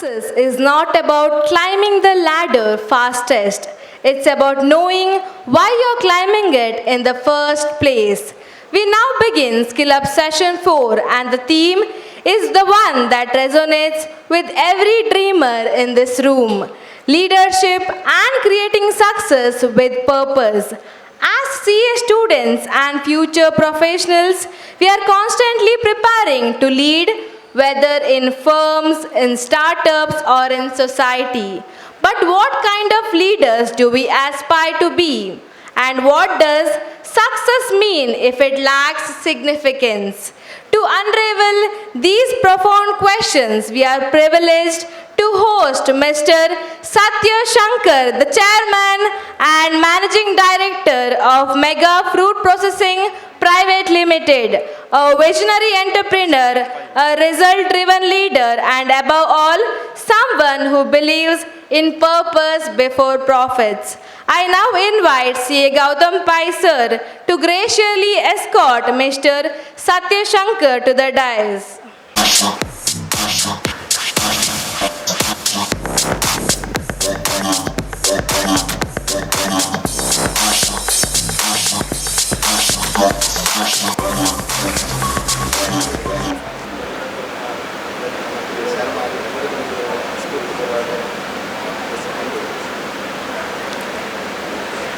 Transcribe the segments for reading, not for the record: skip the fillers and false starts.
Success is not about climbing the ladder fastest. It's about knowing why you're climbing it in the first place. We now begin Skill Up Session 4 and the theme is the one that resonates with every dreamer in this room. Leadership and creating success with purpose. As CA students and future professionals, we are constantly preparing to lead, whether in firms, in startups, or in society. But what kind of leaders do we aspire to be? And what does success mean if it lacks significance? To unravel these profound questions, we are privileged to host Mr. Satya Shankar, the Chairman and Managing Director of Mega Fruit Processing Private Limited, a visionary entrepreneur, a result-driven leader, and above all, someone who believes in purpose before profits. I now invite CA Gautam Pai sir to graciously escort Mr. Satya Shankar to the dais.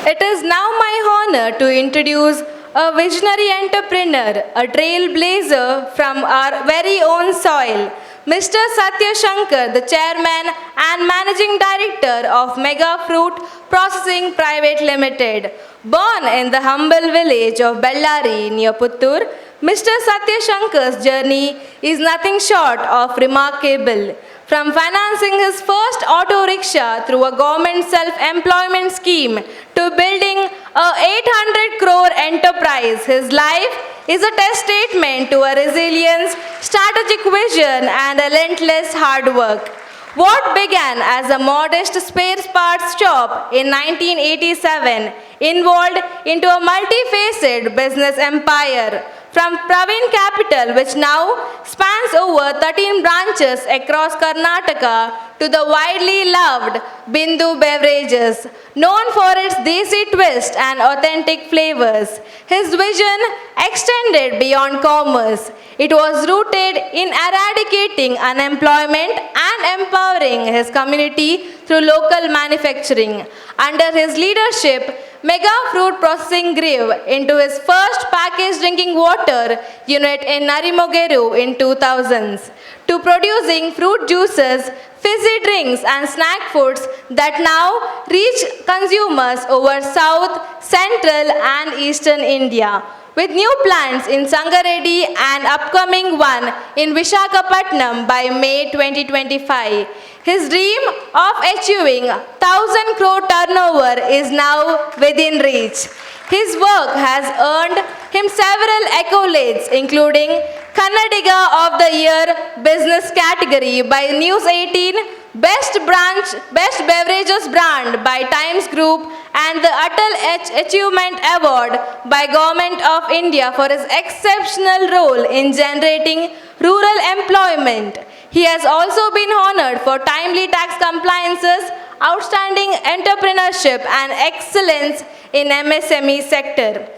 It is now my honor to introduce a visionary entrepreneur, a trailblazer from our very own soil, Mr. Satya Shankar, the Chairman and Managing Director of Mega Fruit Processing Private Limited. Born in the humble village of Bellary near Puttur, Mr. Satya Shankar's journey is nothing short of remarkable. From financing his first auto rickshaw through a government self-employment scheme to building a 800 crore enterprise, his life is a testament to a resilience, strategic vision, and relentless hard work. What began as a modest spare parts shop in 1987 evolved into a multifaceted business empire. From Praveen Capital, which now spans over 13 branches across Karnataka, to the widely loved Bindu Beverages, known for its desi twist and authentic flavors. His vision extended beyond commerce. It was rooted in eradicating unemployment and empowering his community through local manufacturing. Under his leadership, Mega Fruit Processing grew into his first packaged drinking water unit in Narimogeru in 2000s, to producing fruit juices, fizzy drinks and snack foods that now reach consumers over South, Central and Eastern India. With new plants in Sangareddy and upcoming one in Visakhapatnam by May 2025. His dream of achieving 1,000 crore turnover is now within reach. His work has earned him several accolades, including Kannadiga of the Year Business category by News 18, Best Beverages Brand by Times Group, and the Atal Achievement Award by Government of India for his exceptional role in generating rural employment. He has also been honored for timely tax compliances, outstanding entrepreneurship, and excellence in MSME sector.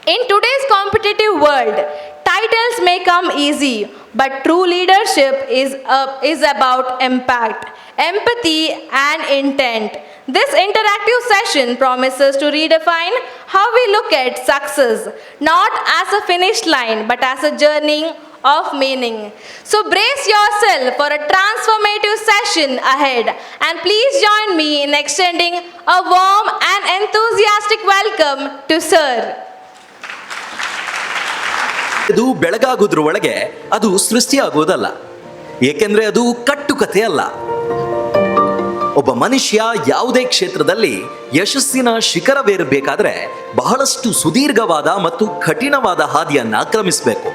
In today's competitive world, titles may come easy, but true leadership is about impact, empathy, and intent. This interactive session promises to redefine how we look at success, not as a finish line, but as a journey of meaning. So brace yourself for a transformative session ahead, and please join me in extending a warm and enthusiastic welcome to Sir. ಇದು ಬೆಳಗಾಗೋದ್ರ ಒಳಗೆ ಅದು ಸೃಷ್ಟಿಯಾಗೋದಲ್ಲ, ಏಕೆಂದ್ರೆ ಅದು ಕಟ್ಟುಕತೆ ಅಲ್ಲ. ಒಬ್ಬ ಮನುಷ್ಯ ಯಾವುದೇ ಕ್ಷೇತ್ರದಲ್ಲಿ ಯಶಸ್ಸಿನ ಶಿಖರವೇರಬೇಕಾದ್ರೆ ಬಹಳಷ್ಟು ಸುದೀರ್ಘವಾದ ಮತ್ತು ಕಠಿಣವಾದ ಹಾದಿಯನ್ನ ಕ್ರಮಿಸಬೇಕು.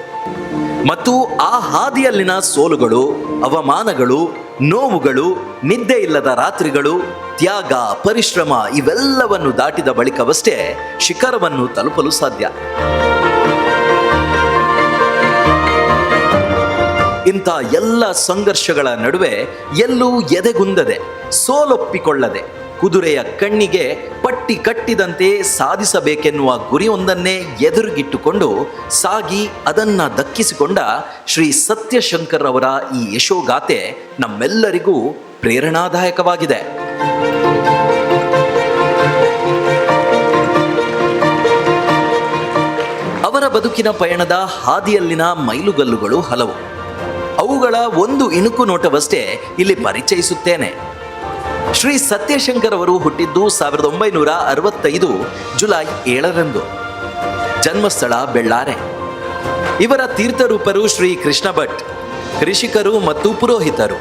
ಮತ್ತು ಆ ಹಾದಿಯಲ್ಲಿನ ಸೋಲುಗಳು, ಅವಮಾನಗಳು, ನೋವುಗಳು, ನಿದ್ದೆ ಇಲ್ಲದ ರಾತ್ರಿಗಳು, ತ್ಯಾಗ, ಪರಿಶ್ರಮ ಇವೆಲ್ಲವನ್ನು ದಾಟಿದ ಬಳಿಕವಷ್ಟೇ ಶಿಖರವನ್ನು ತಲುಪಲು ಸಾಧ್ಯ. ಇಂಥ ಎಲ್ಲ ಸಂಘರ್ಷಗಳ ನಡುವೆ ಎಲ್ಲೂ ಎದೆಗುಂದದೆ, ಸೋಲೊಪ್ಪಿಕೊಳ್ಳದೆ, ಕುದುರೆಯ ಕಣ್ಣಿಗೆ ಪಟ್ಟಿ ಕಟ್ಟಿದಂತೆ ಸಾಧಿಸಬೇಕೆನ್ನುವ ಗುರಿಯೊಂದನ್ನೇ ಎದುರುಗಿಟ್ಟುಕೊಂಡು ಸಾಗಿ ಅದನ್ನು ದಕ್ಕಿಸಿಕೊಂಡ ಶ್ರೀ ಸತ್ಯಶಂಕರ್ ಅವರ ಈ ಯಶೋಗಾಥೆ ನಮ್ಮೆಲ್ಲರಿಗೂ ಪ್ರೇರಣಾದಾಯಕವಾಗಿದೆ. ಅವರ ಬದುಕಿನ ಪಯಣದ ಹಾದಿಯಲ್ಲಿನ ಮೈಲುಗಲ್ಲುಗಳು ಹಲವು. ಅವುಗಳ ಒಂದು ಇಣುಕು ನೋಟವಷ್ಟೇ ಇಲ್ಲಿ ಪರಿಚಯಿಸುತ್ತೇನೆ. ಶ್ರೀ ಸತ್ಯಶಂಕರ್ ಅವರು ಹುಟ್ಟಿದ್ದು 1965 ಜುಲೈ 7ರಂದು. ಜನ್ಮಸ್ಥಳ ಬೆಳ್ಳಾರೆ. ಇವರ ತೀರ್ಥರೂಪರು ಶ್ರೀ ಕೃಷ್ಣ ಭಟ್, ಋಷಿಕರು ಮತ್ತು ಪುರೋಹಿತರು.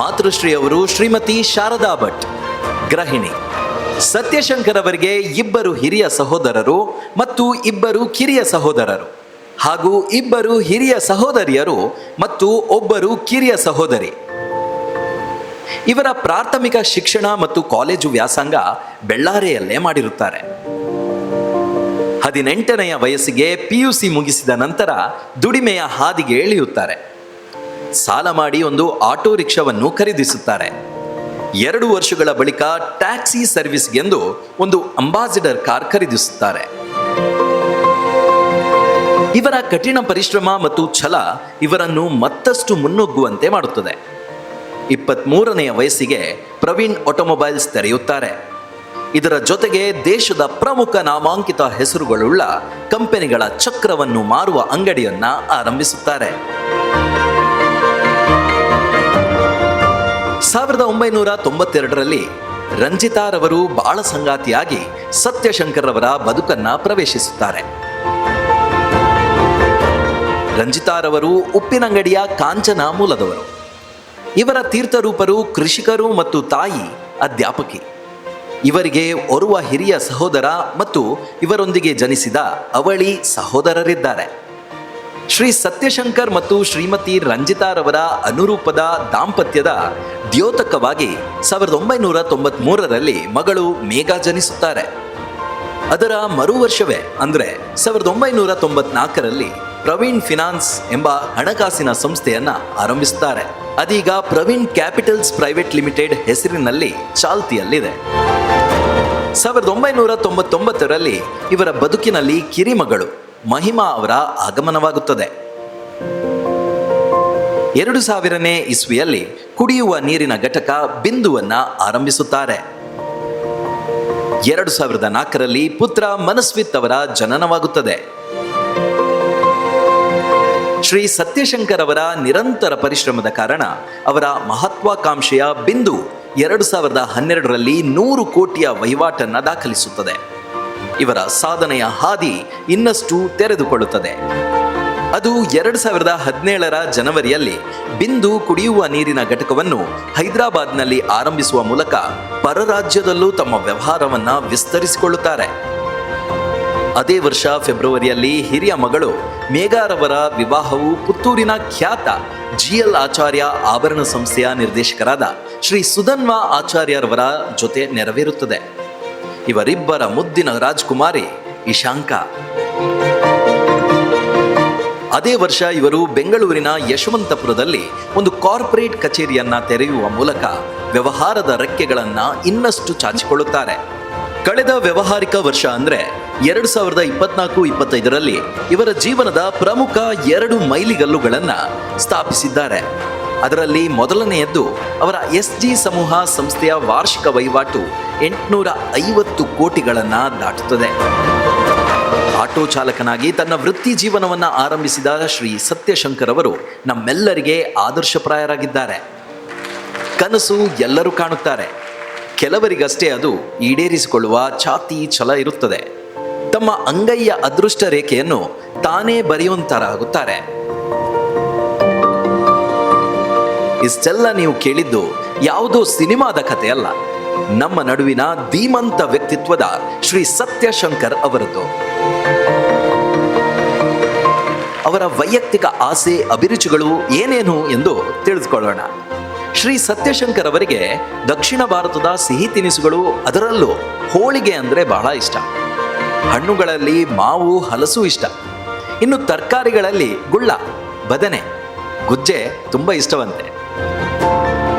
ಮಾತೃಶ್ರೀ ಅವರು ಶ್ರೀಮತಿ ಶಾರದಾ ಭಟ್, ಗೃಹಿಣಿ. ಸತ್ಯಶಂಕರ್ ಅವರಿಗೆ 2 ಹಿರಿಯ ಸಹೋದರರು ಮತ್ತು 2 ಕಿರಿಯ ಸಹೋದರರು ಹಾಗೂ 2 ಹಿರಿಯ ಸಹೋದರಿಯರು ಮತ್ತು 1 ಕಿರಿಯ ಸಹೋದರಿ. ಇವರ ಪ್ರಾಥಮಿಕ ಶಿಕ್ಷಣ ಮತ್ತು ಕಾಲೇಜು ವ್ಯಾಸಂಗ ಬೆಳ್ಳಾರೆಯಲ್ಲೇ ಮಾಡಿರುತ್ತಾರೆ. 18ನೆಯ ವಯಸ್ಸಿಗೆ PUC ಮುಗಿಸಿದ ನಂತರ ದುಡಿಮೆಯ ಹಾದಿಗೆ ಇಳಿಯುತ್ತಾರೆ. ಸಾಲ ಮಾಡಿ ಒಂದು ಆಟೋ ರಿಕ್ಷಾವನ್ನು ಖರೀದಿಸುತ್ತಾರೆ. 2 ವರ್ಷಗಳ ಬಳಿಕ ಟ್ಯಾಕ್ಸಿ ಸರ್ವಿಸ್ಗೆಂದು ಒಂದು ಅಂಬಾಸಿಡರ್ ಕಾರ್ ಖರೀದಿಸುತ್ತಾರೆ. ಇವರ ಕಠಿಣ ಪರಿಶ್ರಮ ಮತ್ತು ಛಲ ಇವರನ್ನು ಮತ್ತಷ್ಟು ಮುನ್ನುಗ್ಗುವಂತೆ ಮಾಡುತ್ತದೆ. 23ನೆಯ ವಯಸ್ಸಿಗೆ ಪ್ರವೀಣ್ ಆಟೋಮೊಬೈಲ್ಸ್ ತೆರೆಯುತ್ತಾರೆ. ಇದರ ಜೊತೆಗೆ ದೇಶದ ಪ್ರಮುಖ ನಾಮಾಂಕಿತ ಹೆಸರುಗಳುಳ್ಳ ಕಂಪನಿಗಳ ಚಕ್ರವನ್ನು ಮಾರುವ ಅಂಗಡಿಯನ್ನ ಆರಂಭಿಸುತ್ತಾರೆ. 1992ರಲ್ಲಿ ರಂಜಿತಾರವರು ಬಾಳ ಸಂಗಾತಿಯಾಗಿ ಸತ್ಯಶಂಕರ್ ಅವರ ಬದುಕನ್ನ ಪ್ರವೇಶಿಸುತ್ತಾರೆ. ರಂಜಿತಾರವರು ಉಪ್ಪಿನಂಗಡಿಯ ಕಾಂಚನ ಮೂಲದವರು. ಇವರ ತೀರ್ಥರೂಪರು ಕೃಷಿಕರು ಮತ್ತು ತಾಯಿ ಅಧ್ಯಾಪಕಿ. ಇವರಿಗೆ ಓರ್ವ ಹಿರಿಯ ಸಹೋದರ ಮತ್ತು ಇವರೊಂದಿಗೆ ಜನಿಸಿದ ಅವಳಿ ಸಹೋದರರಿದ್ದಾರೆ. ಶ್ರೀ ಸತ್ಯಶಂಕರ್ ಮತ್ತು ಶ್ರೀಮತಿ ರಂಜಿತಾರವರ ಅನುರೂಪದ ದಾಂಪತ್ಯದ ದ್ಯೋತಕವಾಗಿ 1993ರಲ್ಲಿ ಮಗಳು ಮೇಘಾ ಜನಿಸುತ್ತಾರೆ. ಅದರ ಮರು ವರ್ಷವೇ ಅಂದರೆ 1994ರಲ್ಲಿ ಪ್ರವೀಣ್ ಫಿನಾನ್ಸ್ ಎಂಬ ಹಣಕಾಸಿನ ಸಂಸ್ಥೆಯನ್ನ ಆರಂಭಿಸುತ್ತಾರೆ. ಅದೀಗ ಪ್ರವೀಣ್ ಕ್ಯಾಪಿಟಲ್ಸ್ ಪ್ರೈವೇಟ್ ಲಿಮಿಟೆಡ್ ಹೆಸರಿನಲ್ಲಿ ಚಾಲ್ತಿಯಲ್ಲಿದೆ. 1999ರಲ್ಲಿ ಇವರ ಬದುಕಿನಲ್ಲಿ ಕಿರಿಮಗಳು ಮಹಿಮಾ ಅವರ ಆಗಮನವಾಗುತ್ತದೆ. 2000ನೇ ಇಸ್ವಿಯಲ್ಲಿ ಕುಡಿಯುವ ನೀರಿನ ಘಟಕ ಬಿಂದುವನ್ನ ಆರಂಭಿಸುತ್ತಾರೆ. 2004ರಲ್ಲಿ ಪುತ್ರ ಮನಸ್ವಿತ್ ಅವರ ಜನನವಾಗುತ್ತದೆ. ಶ್ರೀ ಸತ್ಯಶಂಕರ್ ಅವರ ನಿರಂತರ ಪರಿಶ್ರಮದ ಕಾರಣ ಅವರ ಮಹತ್ವಾಕಾಂಕ್ಷೆಯ ಬಿಂದು 2012ರಲ್ಲಿ 100 ಕೋಟಿಯ ವಹಿವಾಟನ್ನು ದಾಖಲಿಸುತ್ತದೆ. ಇವರ ಸಾಧನೆಯ ಹಾದಿ ಇನ್ನಷ್ಟು ತೆರೆದುಕೊಳ್ಳುತ್ತದೆ. ಅದು 2017ರ ಜನವರಿಯಲ್ಲಿ ಬಿಂದು ಕುಡಿಯುವ ನೀರಿನ ಘಟಕವನ್ನು ಹೈದರಾಬಾದ್ನಲ್ಲಿ ಆರಂಭಿಸುವ ಮೂಲಕ ಪರರಾಜ್ಯದಲ್ಲೂ ತಮ್ಮ ವ್ಯವಹಾರವನ್ನು ವಿಸ್ತರಿಸಿಕೊಳ್ಳುತ್ತಾರೆ. ಅದೇ ವರ್ಷ ಫೆಬ್ರವರಿಯಲ್ಲಿ ಹಿರಿಯ ಮಗಳು ಮೇಘಾರವರ ವಿವಾಹವು ಪುತ್ತೂರಿನ ಖ್ಯಾತ GL ಆಚಾರ್ಯ ಆಭರಣ ಸಂಸ್ಥೆಯ ನಿರ್ದೇಶಕರಾದ ಶ್ರೀ ಸುಧನ್ವಾ ಆಚಾರ್ಯರವರ ಜೊತೆ ನೆರವೇರುತ್ತದೆ. ಇವರಿಬ್ಬರ ಮುದ್ದಿನ ರಾಜ್ಕುಮಾರಿ ಇಶಾಂಕ. ಅದೇ ವರ್ಷ ಇವರು ಬೆಂಗಳೂರಿನ ಯಶವಂತಪುರದಲ್ಲಿ ಒಂದು ಕಾರ್ಪೊರೇಟ್ ಕಚೇರಿಯನ್ನ ತೆರೆಯುವ ಮೂಲಕ ವ್ಯವಹಾರದ ರೆಕ್ಕೆಗಳನ್ನ ಇನ್ನಷ್ಟು ಚಾಚಿಕೊಳ್ಳುತ್ತಾರೆ. ಕಳೆದ ವ್ಯವಹಾರಿಕ ವರ್ಷ ಅಂದ್ರೆ 2024-25ರಲ್ಲಿ ಇವರ ಜೀವನದ ಪ್ರಮುಖ 2 ಮೈಲಿಗಲ್ಲುಗಳನ್ನ ಸ್ಥಾಪಿಸಿದ್ದಾರೆ. ಅದರಲ್ಲಿ ಮೊದಲನೆಯದ್ದು ಅವರ SG ಸಮೂಹ ಸಂಸ್ಥೆಯ ವಾರ್ಷಿಕ ವಹಿವಾಟು 850 ಕೋಟಿಗಳನ್ನು ದಾಟುತ್ತದೆ. ಆಟೋ ಚಾಲಕನಾಗಿ ತನ್ನ ವೃತ್ತಿ ಜೀವನವನ್ನು ಆರಂಭಿಸಿದ ಶ್ರೀ ಸತ್ಯಶಂಕರ್ ಅವರು ನಮ್ಮೆಲ್ಲರಿಗೆ ಆದರ್ಶಪ್ರಾಯರಾಗಿದ್ದಾರೆ. ಕನಸು ಎಲ್ಲರೂ ಕಾಣುತ್ತಾರೆ, ಕೆಲವರಿಗಷ್ಟೇ ಅದು ಈಡೇರಿಸಿಕೊಳ್ಳುವ ಛಾತಿ ಛಲ ಇರುತ್ತದೆ. ತಮ್ಮ ಅಂಗೈಯ ಅದೃಷ್ಟ ರೇಖೆಯನ್ನು ತಾನೇ ಬರೆಯುವಂತರಾಗುತ್ತಾರೆ. ಇಷ್ಟೆಲ್ಲ ನೀವು ಕೇಳಿದ್ದು ಯಾವುದೋ ಸಿನಿಮಾದ ಕಥೆ ಅಲ್ಲ, ನಮ್ಮ ನಡುವಿನ ಧೀಮಂತ ವ್ಯಕ್ತಿತ್ವದ ಶ್ರೀ ಸತ್ಯಶಂಕರ್ ಅವರದ್ದು. ಅವರ ವೈಯಕ್ತಿಕ ಆಸೆ ಅಭಿರುಚಿಗಳು ಏನೇನು ಎಂದು ತಿಳಿದುಕೊಳ್ಳೋಣ. ಶ್ರೀ ಸತ್ಯಶಂಕರ್ ಅವರಿಗೆ ದಕ್ಷಿಣ ಭಾರತದ ಸಿಹಿ ತಿನಿಸುಗಳು, ಅದರಲ್ಲೂ ಹೋಳಿಗೆ ಅಂದರೆ ಬಹಳ ಇಷ್ಟ. ಹಣ್ಣುಗಳಲ್ಲಿ ಮಾವು, ಹಲಸು ಇಷ್ಟ. ಇನ್ನು ತರಕಾರಿಗಳಲ್ಲಿ ಗುಳ್ಳ, ಬದನೆ, ಗುಜ್ಜೆ ತುಂಬ ಇಷ್ಟವಂತೆ.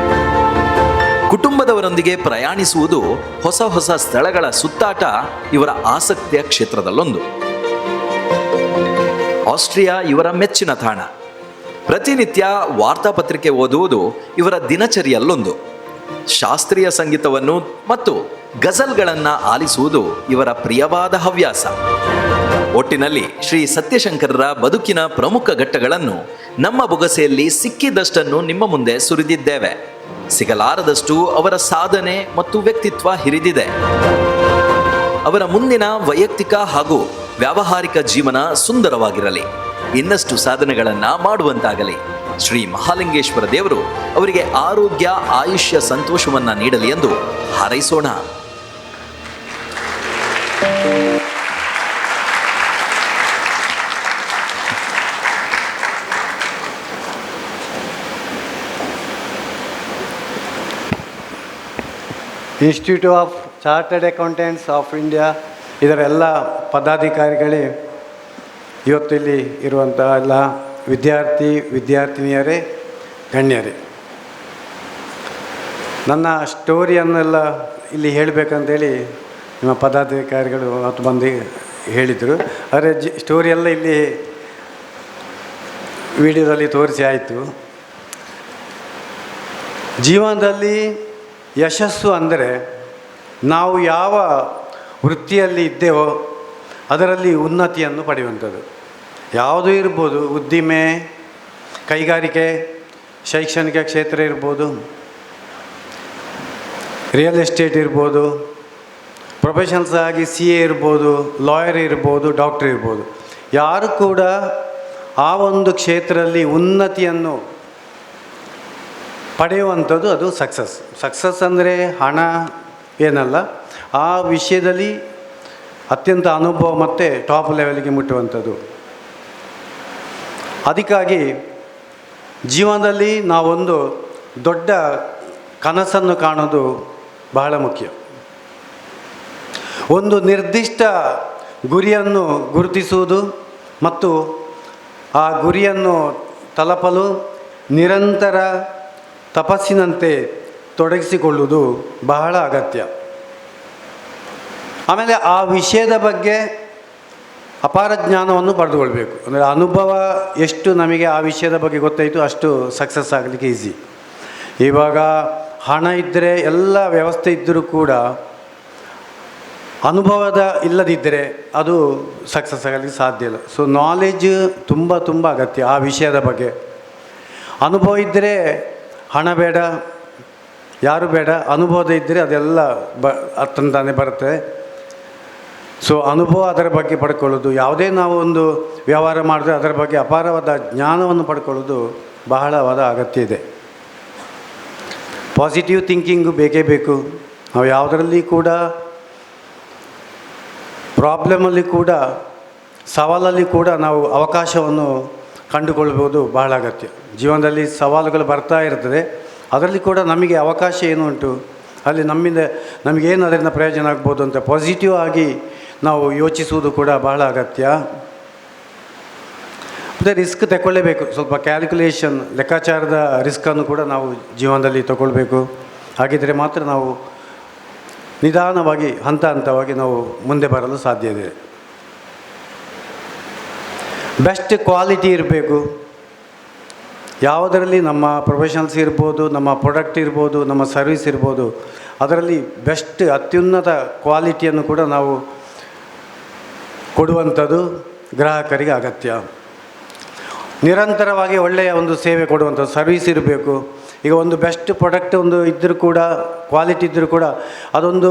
ಕುಟುಂಬದವರೊಂದಿಗೆ ಪ್ರಯಾಣಿಸುವುದು, ಹೊಸ ಹೊಸ ಸ್ಥಳಗಳ ಸುತ್ತಾಟ ಇವರ ಆಸಕ್ತಿಯ ಕ್ಷೇತ್ರದಲ್ಲೊಂದು. ಆಸ್ಟ್ರಿಯಾ ಇವರ ಮೆಚ್ಚಿನ ತಾಣ. ಪ್ರತಿನಿತ್ಯ ವಾರ್ತಾಪತ್ರಿಕೆ ಓದುವುದು ಇವರ ದಿನಚರಿಯಲ್ಲೊಂದು. ಶಾಸ್ತ್ರೀಯ ಸಂಗೀತವನ್ನು ಮತ್ತು ಗಜಲ್ಗಳನ್ನು ಆಲಿಸುವುದು ಇವರ ಪ್ರಿಯವಾದ ಹವ್ಯಾಸ. ಒಟ್ಟಿನಲ್ಲಿ ಶ್ರೀ ಸತ್ಯಶಂಕರರ ಬದುಕಿನ ಪ್ರಮುಖ ಘಟ್ಟಗಳನ್ನು ನಮ್ಮ ಬೊಗಸೆಯಲ್ಲಿ ಸಿಕ್ಕಿದಷ್ಟನ್ನು ನಿಮ್ಮ ಮುಂದೆ ಸುರಿದಿದ್ದೇವೆ. ಸಿಗಲಾರದಷ್ಟು ಅವರ ಸಾಧನೆ ಮತ್ತು ವ್ಯಕ್ತಿತ್ವ ಹಿರಿದಿದೆ. ಅವರ ಮುಂದಿನ ವೈಯಕ್ತಿಕ ಹಾಗೂ ವ್ಯಾವಹಾರಿಕ ಜೀವನ ಸುಂದರವಾಗಿರಲಿ, ಇನ್ನಷ್ಟು ಸಾಧನೆಗಳನ್ನು ಮಾಡುವಂತಾಗಲಿ. ಶ್ರೀ ಮಹಾಲಿಂಗೇಶ್ವರ ದೇವರು ಅವರಿಗೆ ಆರೋಗ್ಯ, ಆಯುಷ್ಯ, ಸಂತೋಷವನ್ನ ನೀಡಲಿ ಎಂದು ಹಾರೈಸೋಣ. Institute of Chartered Accountants of India ಇದರ ಎಲ್ಲ ಪದಾಧಿಕಾರಿಗಳೇ, ಇವತ್ತಿಲ್ಲಿ ಇರುವಂಥ ಎಲ್ಲ ವಿದ್ಯಾರ್ಥಿನಿಯರೇ, ಗಣ್ಯರೇ, ನನ್ನ ಸ್ಟೋರಿಯನ್ನೆಲ್ಲ ಇಲ್ಲಿ ಹೇಳಬೇಕಂತೇಳಿ ನಿಮ್ಮ ಪದಾಧಿಕಾರಿಗಳು ಮತ್ತು ಮಂದಿ ಹೇಳಿದರು. ಆದರೆ ಸ್ಟೋರಿಯೆಲ್ಲ ಇಲ್ಲಿ ವಿಡಿಯೋದಲ್ಲಿ ತೋರಿಸಿ ಆಯಿತು. ಜೀವನದಲ್ಲಿ ಯಶಸ್ಸು ಅಂದರೆ ನಾವು ಯಾವ ವೃತ್ತಿಯಲ್ಲಿ ಇದ್ದೇವೋ ಅದರಲ್ಲಿ ಉನ್ನತಿಯನ್ನು ಪಡೆಯುವಂಥದ್ದು. ಯಾವುದೂ ಇರ್ಬೋದು, ಉದ್ದಿಮೆ, ಕೈಗಾರಿಕೆ, ಶೈಕ್ಷಣಿಕ ಕ್ಷೇತ್ರ ಇರ್ಬೋದು, ರಿಯಲ್ ಎಸ್ಟೇಟ್ ಇರ್ಬೋದು, ಪ್ರೊಫೆಷನ್ಸ್ ಆಗಿ CA ಇರ್ಬೋದು, ಲಾಯರ್ ಇರ್ಬೋದು, ಡಾಕ್ಟರ್ ಇರ್ಬೋದು. ಯಾರು ಕೂಡ ಆ ಒಂದು ಕ್ಷೇತ್ರದಲ್ಲಿ ಉನ್ನತಿಯನ್ನು ಪಡೆಯುವಂಥದ್ದು ಅದು ಸಕ್ಸಸ್ ಅಂದರೆ ಹಣ ಏನಲ್ಲ, ಆ ವಿಷಯದಲ್ಲಿ ಅತ್ಯಂತ ಅನುಭವ ಮತ್ತು ಟಾಪ್ ಲೆವೆಲ್ಗೆ ಮುಟ್ಟುವಂಥದ್ದು. ಅದಕ್ಕಾಗಿ ಜೀವನದಲ್ಲಿ ನಾವೊಂದು ದೊಡ್ಡ ಕನಸನ್ನು ಕಾಣೋದು ಬಹಳ ಮುಖ್ಯ. ಒಂದು ನಿರ್ದಿಷ್ಟ ಗುರಿಯನ್ನು ಗುರುತಿಸುವುದು ಮತ್ತು ಆ ಗುರಿಯನ್ನು ತಲುಪಲು ನಿರಂತರ ತಪಸ್ಸಿನಂತೆ ತೊಡಗಿಸಿಕೊಳ್ಳುವುದು ಬಹಳ ಅಗತ್ಯ. ಆಮೇಲೆ ಆ ವಿಷಯದ ಬಗ್ಗೆ ಅಪಾರ ಜ್ಞಾನವನ್ನು ಪಡೆದುಕೊಳ್ಬೇಕು. ಅಂದರೆ ಅನುಭವ ಎಷ್ಟು ನಮಗೆ ಆ ವಿಷಯದ ಬಗ್ಗೆ ಗೊತ್ತಾಯಿತು ಅಷ್ಟು ಸಕ್ಸಸ್ ಆಗಲಿಕ್ಕೆ ಈಸಿ. ಇವಾಗ ಹಣ ಇದ್ದರೆ, ಎಲ್ಲ ವ್ಯವಸ್ಥೆ ಇದ್ದರೂ ಕೂಡ ಅನುಭವದ ಇಲ್ಲದಿದ್ದರೆ ಅದು ಸಕ್ಸಸ್ ಆಗಲಿಕ್ಕೆ ಸಾಧ್ಯ ಇಲ್ಲ. ಸೊ ನಾಲೆಜ್ ತುಂಬ ಅಗತ್ಯ ಆ ವಿಷಯದ ಬಗ್ಗೆ. ಅನುಭವ ಇದ್ದರೆ ಹಣ ಬೇಡ, ಯಾರು ಬೇಡ. ಅನುಭವದ ಇದ್ದರೆ ಅದೆಲ್ಲ ತಂತಾನೆ ಬರುತ್ತೆ. ಸೊ ಅನುಭವ, ಅದರ ಬಗ್ಗೆ ಪಡ್ಕೊಳ್ಳೋದು, ಯಾವುದೇ ನಾವು ಒಂದು ವ್ಯವಹಾರ ಮಾಡಿದ್ರೆ ಅದರ ಬಗ್ಗೆ ಅಪಾರವಾದ ಜ್ಞಾನವನ್ನು ಪಡ್ಕೊಳ್ಳೋದು ಬಹಳವಾದ ಅಗತ್ಯ ಇದೆ. ಪಾಸಿಟಿವ್ ಥಿಂಕಿಂಗು ಬೇಕೇ ಬೇಕು. ನಾವು ಯಾವುದರಲ್ಲಿ ಕೂಡ ಪ್ರಾಬ್ಲಮಲ್ಲಿ ಕೂಡ, ಸವಾಲಲ್ಲಿ ಕೂಡ ನಾವು ಅವಕಾಶವನ್ನು ಕಂಡುಕೊಳ್ಬೋದು, ಬಹಳ ಅಗತ್ಯ. ಜೀವನದಲ್ಲಿ ಸವಾಲುಗಳು ಬರ್ತಾ ಇರ್ತದೆ, ಅದರಲ್ಲಿ ಕೂಡ ನಮಗೆ ಅವಕಾಶ ಏನು ಉಂಟು, ಅಲ್ಲಿ ನಮಗೇನು ಅದರಿಂದ ಪ್ರಯೋಜನ ಆಗ್ಬೋದು ಅಂತ ಪಾಸಿಟಿವ್ ಆಗಿ ನಾವು ಯೋಚಿಸುವುದು ಕೂಡ ಬಹಳ ಅಗತ್ಯ. ಮತ್ತು ರಿಸ್ಕ್ ತಗೊಳ್ಳೇಬೇಕು. ಸ್ವಲ್ಪ ಕ್ಯಾಲ್ಕುಲೇಷನ್, ಲೆಕ್ಕಾಚಾರದ ರಿಸ್ಕನ್ನು ಕೂಡ ನಾವು ಜೀವನದಲ್ಲಿ ತಗೊಳ್ಬೇಕು. ಹಾಗಿದ್ದರೆ ಮಾತ್ರ ನಾವು ನಿಧಾನವಾಗಿ, ಹಂತವಾಗಿ ನಾವು ಮುಂದೆ ಬರಲು ಸಾಧ್ಯ ಇದೆ. ಬೆಸ್ಟ್ ಕ್ವಾಲಿಟಿ ಇರಬೇಕು. ಯಾವುದರಲ್ಲಿ ನಮ್ಮ ಪ್ರೊಫೆಷನಲ್ಸ್ ಇರ್ಬೋದು, ನಮ್ಮ ಪ್ರಾಡಕ್ಟ್ ಇರ್ಬೋದು, ನಮ್ಮ ಸರ್ವಿಸ್ ಇರ್ಬೋದು, ಅದರಲ್ಲಿ ಬೆಸ್ಟ್ ಅತ್ಯುನ್ನತ ಕ್ವಾಲಿಟಿಯನ್ನು ಕೂಡ ನಾವು ಕೊಡುವಂಥದ್ದು ಗ್ರಾಹಕರಿಗೆ ಅಗತ್ಯ. ನಿರಂತರವಾಗಿ ಒಳ್ಳೆಯ ಒಂದು ಸೇವೆ ಕೊಡುವಂಥದ್ದು ಸರ್ವಿಸ್ ಇರಬೇಕು. ಈಗ ಒಂದು ಬೆಸ್ಟ್ ಪ್ರಾಡಕ್ಟ್ ಒಂದು ಇದ್ದರೂ ಕೂಡ, ಕ್ವಾಲಿಟಿ ಇದ್ದರೂ ಕೂಡ, ಅದೊಂದು